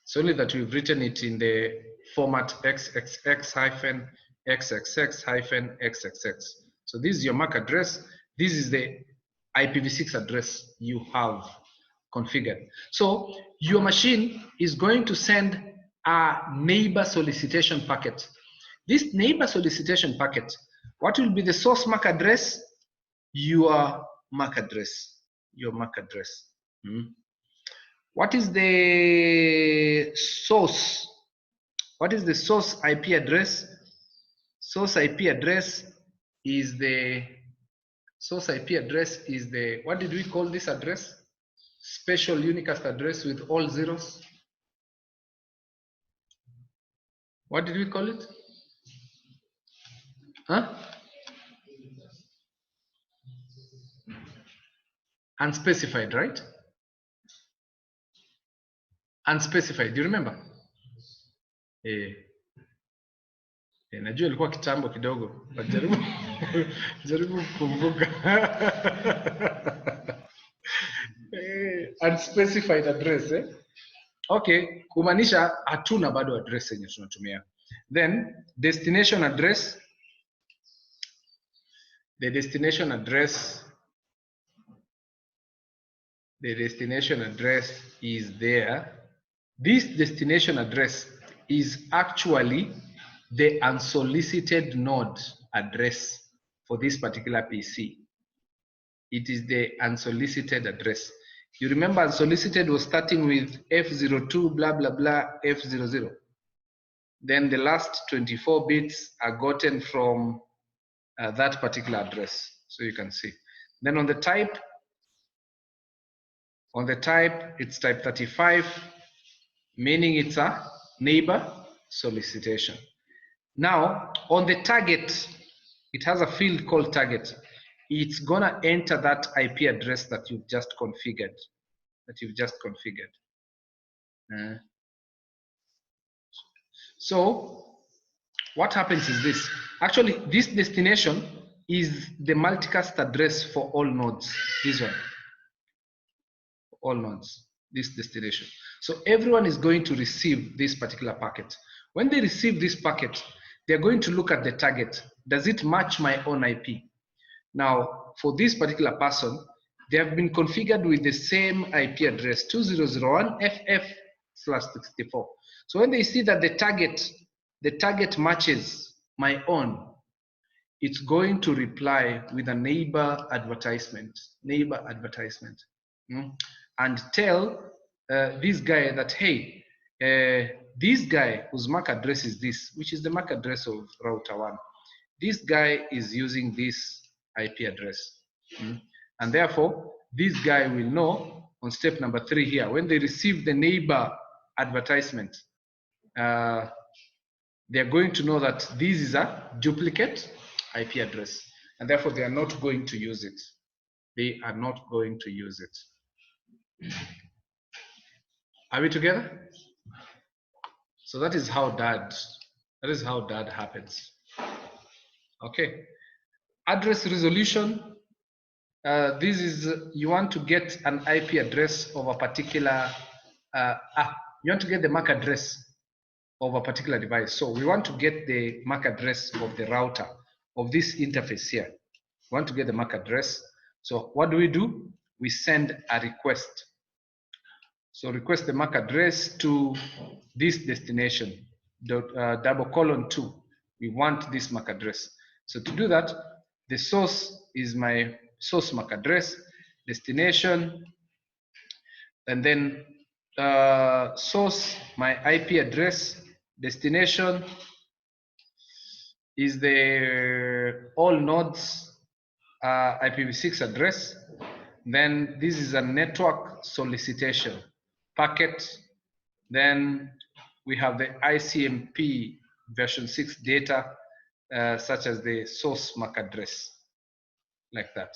It's only that we've written it in the format XXX-XXX-XXX. So this is your MAC address. This is the IPv6 address you have configured. So your machine is going to send a neighbor solicitation packet. This neighbor solicitation packet, what will be the source MAC address? Your MAC address. Your MAC address. What is the source? What is the source IP address? Source IP address is the what did we call this address? Special unicast address with all zeros. What did we call it? Huh? Unspecified, right? Unspecified. Do you remember? Najua ilikuwa kitambo kidogo. Jaribu kukumbuka. Unspecified address, eh? Okay, kumaanisha hatuna bado address yenye tunatumia. Then destination address. The destination address is there. This destination address is actually the unsolicited node address for this particular PC. It is the unsolicited address. You remember unsolicited was starting with F02 blah blah blah F00. Then the last 24 bits are gotten from that particular address. So you can see. Then on the type, it's type 35, meaning it's a neighbor solicitation. Now, on the target, it has a field called target. It's gonna enter that IP address that you've just configured. So, what happens is this. Actually, this destination is the multicast address for all nodes. This one. All nodes, this destination. So everyone is going to receive this particular packet. When they receive this packet, they're going to look at the target. Does it match my own IP? Now, for this particular person, they have been configured with the same IP address, 2001:FF/64. So when they see that the target matches my own, it's going to reply with a neighbor advertisement. And tell this guy that, hey, this guy whose MAC address is this, which is the MAC address of router 1, this guy is using this IP address. And therefore, this guy will know on step number 3 here, when they receive the neighbor advertisement, they're going to know that this is a duplicate IP address, and therefore they are not going to use it. They are not going to use it. Are we together? So that is how DAD happens. Okay. Address resolution. This is you want to get an IP address of a particular. You want to get the MAC address of a particular device. So we want to get the MAC address of the router of this interface here. We want to get the MAC address. So what do? We send a request. So request the MAC address to this destination, :2. We want this MAC address. So to do that, the source is my source MAC address, destination, and then source, my IP address, destination is the all nodes IPv6 address. Then this is a network solicitation packet. Then we have the ICMP version 6 data, such as the source MAC address, like that.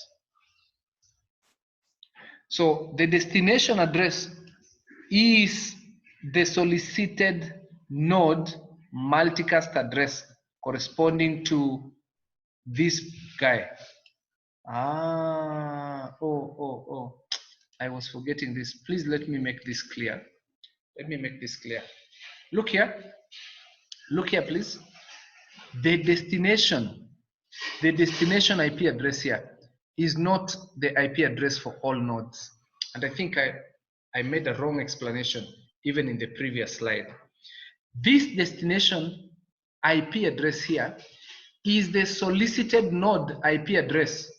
So the destination address is the solicited node multicast address corresponding to this guy. Oh, I was forgetting this. Please let me make this clear. Let me make this clear. Look here, please. The destination IP address here is not the IP address for all nodes. And I think I made a wrong explanation even in the previous slide. This destination IP address here is the solicited node IP address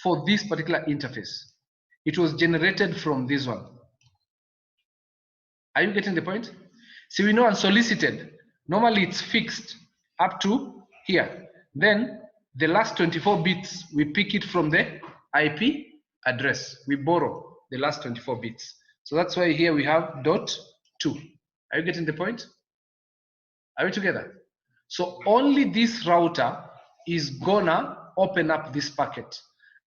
for this particular interface. It was generated from this one. Are you getting the point? See, we know unsolicited, normally it's fixed up to here. Then the last 24 bits, we pick it from the IP address. We borrow the last 24 bits. So that's why here we have .2. Are you getting the point? Are we together? So only this router is gonna open up this packet.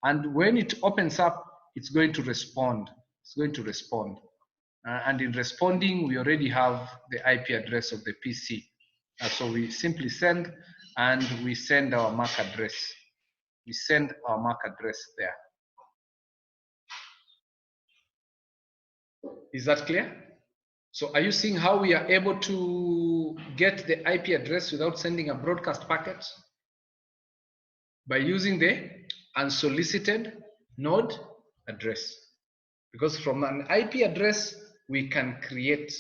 And when it opens up, it's going to respond. It's going to respond. And in responding, we already have the IP address of the PC. So we simply send, and we send our MAC address. We send our MAC address there. Is that clear? So are you seeing how we are able to get the IP address without sending a broadcast packet? By using the unsolicited node address. Because from an IP address, we can create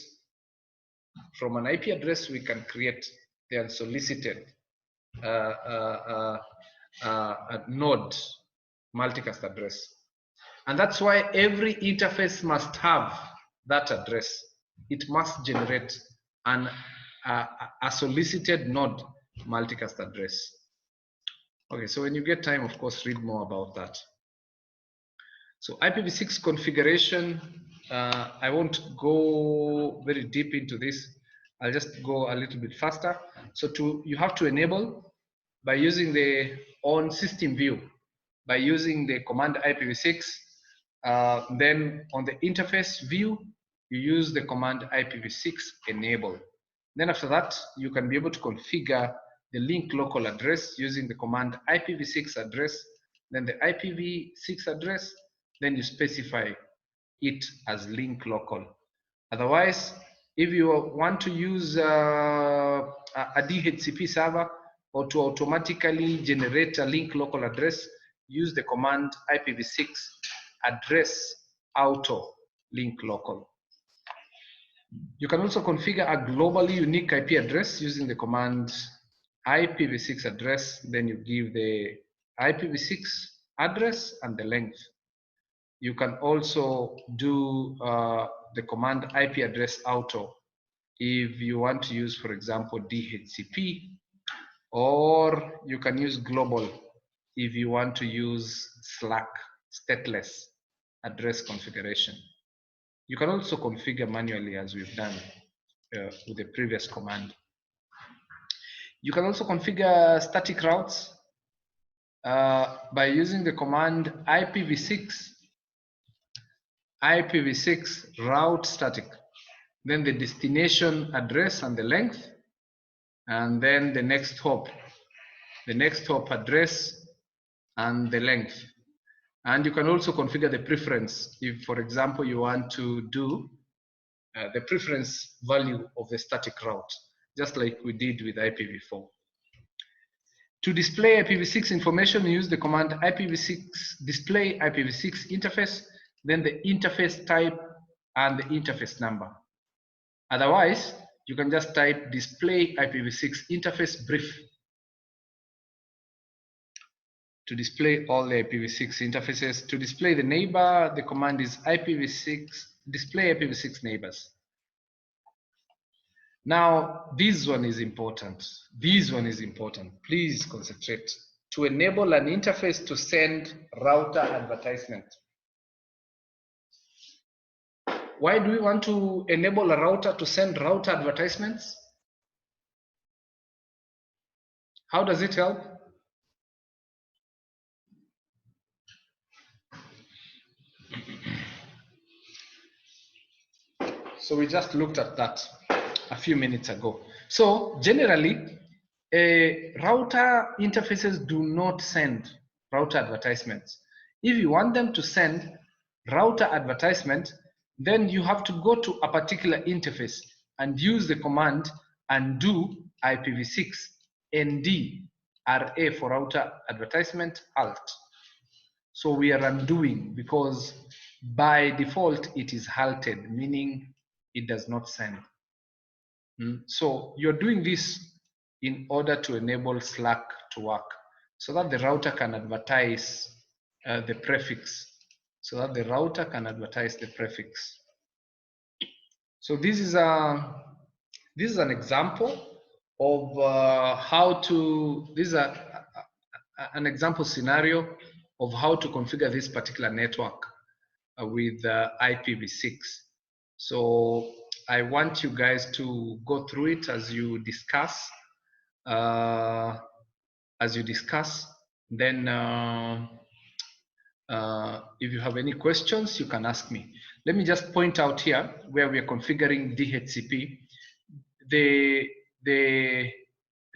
the unsolicited node multicast address. And that's why every interface must have that address. It must generate a solicited node multicast address. Okay, so when you get time, of course, read more about that. So IPv6 configuration, I won't go very deep into this. I'll just go a little bit faster. So you have to enable by using the on system view, by using the command IPv6. Then on the interface view, you use the command IPv6 enable. Then after that, you can be able to configure the link local address using the command IPv6 address, then the IPv6 address, then you specify it as link local. Otherwise, if you want to use a DHCP server or to automatically generate a link local address, use the command IPv6 address auto link local. You can also configure a globally unique IP address using the command IPv6 address, then you give the IPv6 address and the length. You can also do the command IP address auto if you want to use, for example, DHCP, or you can use global if you want to use Slack stateless address configuration. You can also configure manually as we've done with the previous command. You can also configure static routes by using the command IPv6 route static, then the destination address and the length, and then the next hop address and the length. And you can also configure the preference if, for example, you want to do the preference value of the static route, just like we did with IPv4. To display IPv6 information, use the command IPv6 display IPv6 interface, then the interface type and the interface number. Otherwise, you can just type display IPv6 interface brief. To display all the IPv6 interfaces, to display the neighbor, the command is IPv6 display IPv6 neighbors. Now, this one is important. This one is important. Please concentrate. To enable an interface to send router advertisement. Why do we want to enable a router to send router advertisements? How does it help? So we just looked at that a few minutes ago. So generally, router interfaces do not send router advertisements. If you want them to send router advertisement, then you have to go to a particular interface and use the command undo IPv6 ND RA for router advertisement alt. So we are undoing because by default it is halted, meaning it does not send. So you're doing this in order to enable Slack to work so that the router can advertise the prefix. So that the router can advertise the prefix. So this is an example of how to. This is an example scenario of how to configure this particular network with IPv6. So I want you guys to go through it as you discuss. Then if you have any questions, you can ask me. Let me just point out here where we are configuring DHCP. The way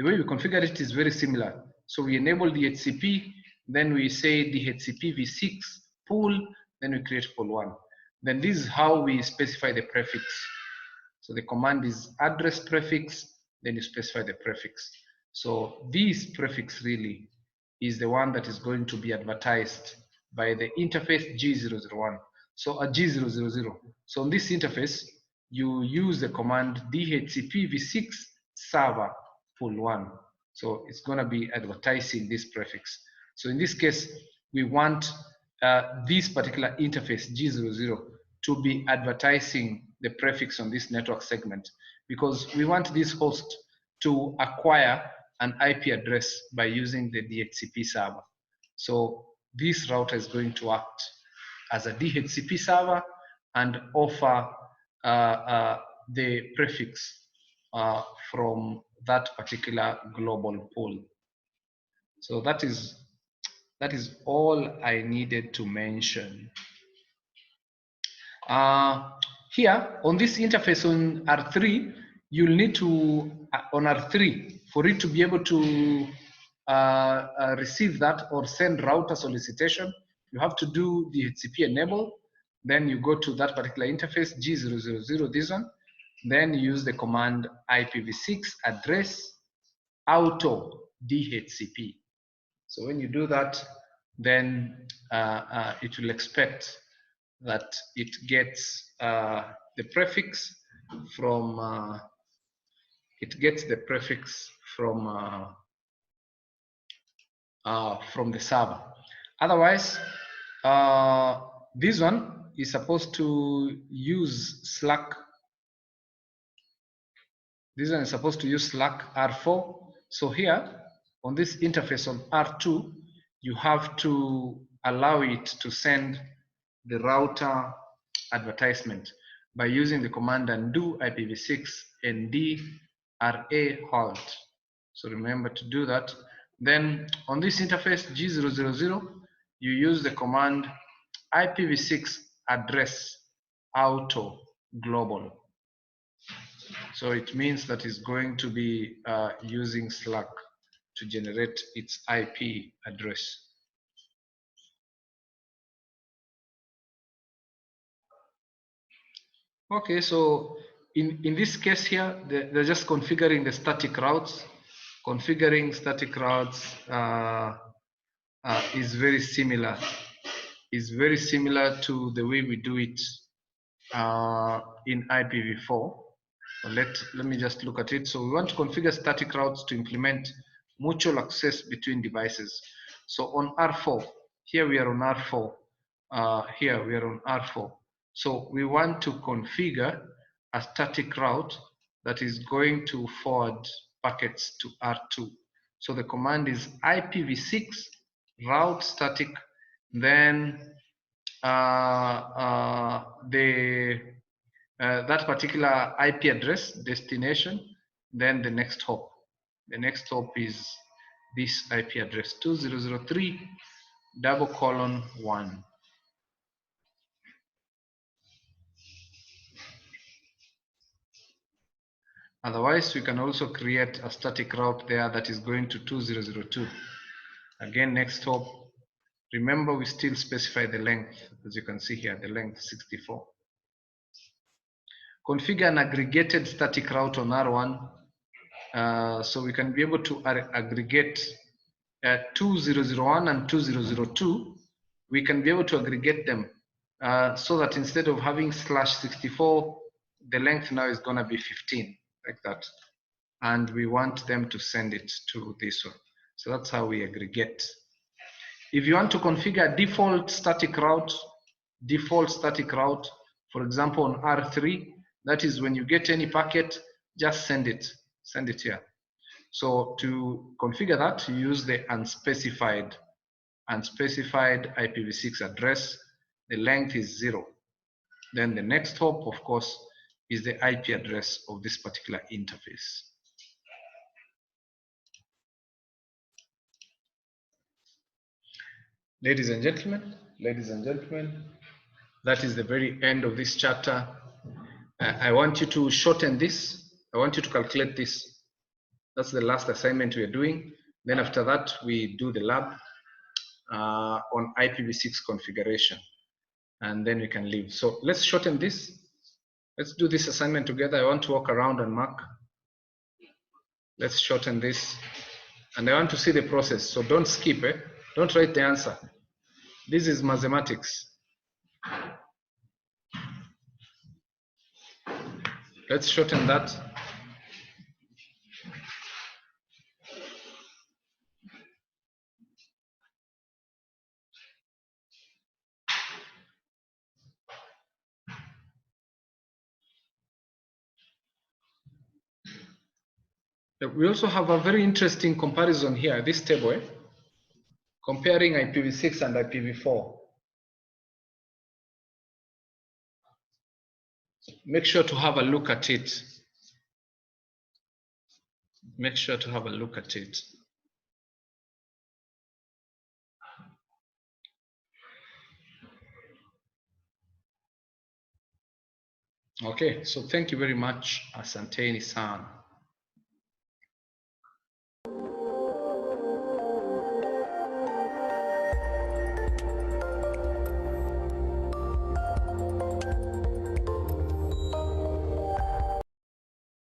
we configure it is very similar. So we enable DHCP, then we say DHCP v6 pool, then we create pool 1. Then this is how we specify the prefix. So the command is address prefix, then you specify the prefix. So this prefix really is the one that is going to be advertised by the interface G001. So a G000. So on this interface, you use the command DHCP v6 server pool 1. So it's going to be advertising this prefix. So in this case, we want this particular interface G00 to be advertising the prefix on this network segment because we want this host to acquire an IP address by using the DHCP server. So this router is going to act as a DHCP server and offer the prefix from that particular global pool. So that is all I needed to mention. Here on this interface on R3, you'll need to, on R3, for it to be able to receive that or send router solicitation, you have to do the DHCP enable. Then you go to that particular interface, G000, this one. Then you use the command IPv6 address auto DHCP. So when you do that, then it will expect that it gets the prefix from the server. Otherwise, this one is supposed to use Slack. This one is supposed to use Slack R4. So here on this interface on R2, you have to allow it to send the router advertisement by using the command undo IPv6 ND RA halt. So remember to do that. Then on this interface G000, you use the command IPv6 address auto global. So it means that it's going to be using Slack to generate its IP address. Okay, so in this case here, they're just configuring the static routes. Configuring static routes is very similar. Is very similar to the way we do it in IPv4. Let me just look at it. So we want to configure static routes to implement mutual access between devices. So on R4, here we are on R4. Here we are on R4. So we want to configure a static route that is going to forward packets to R2. So the command is IPv6 route static, then that particular IP address destination, then the next hop. The next hop is this IP address 2003:1. Otherwise, we can also create a static route there that is going to 2002. Again, next hop. Remember, we still specify the length, as you can see here, the length 64. Configure an aggregated static route on R1. So we can be able to aggregate 2001 and 2002. We can be able to aggregate them so that instead of having /64, the length now is going to be 15, like that. And we want them to send it to this one. So that's how we aggregate. If you want to configure a default static route, for example, on R3, that is when you get any packet, just send it here. So to configure that, you use the unspecified IPv6 address. The length is 0. Then the next hop, of course, is the IP address of this particular interface. Ladies and gentlemen, that is the very end of this chapter. I want you to shorten this. I want you to calculate this. That's the last assignment we are doing. Then after that, we do the lab on IPv6 configuration, and then we can leave. So let's shorten this. Let's do this assignment together. I want to walk around and mark. Let's shorten this. And I want to see the process. So don't skip, Don't write the answer. This is mathematics. Let's shorten that. We also have a very interesting comparison here, this table, comparing IPv6 and IPv4. Make sure to have a look at it. Make sure to have a look at it. Okay, so thank you very much, Asanteni San.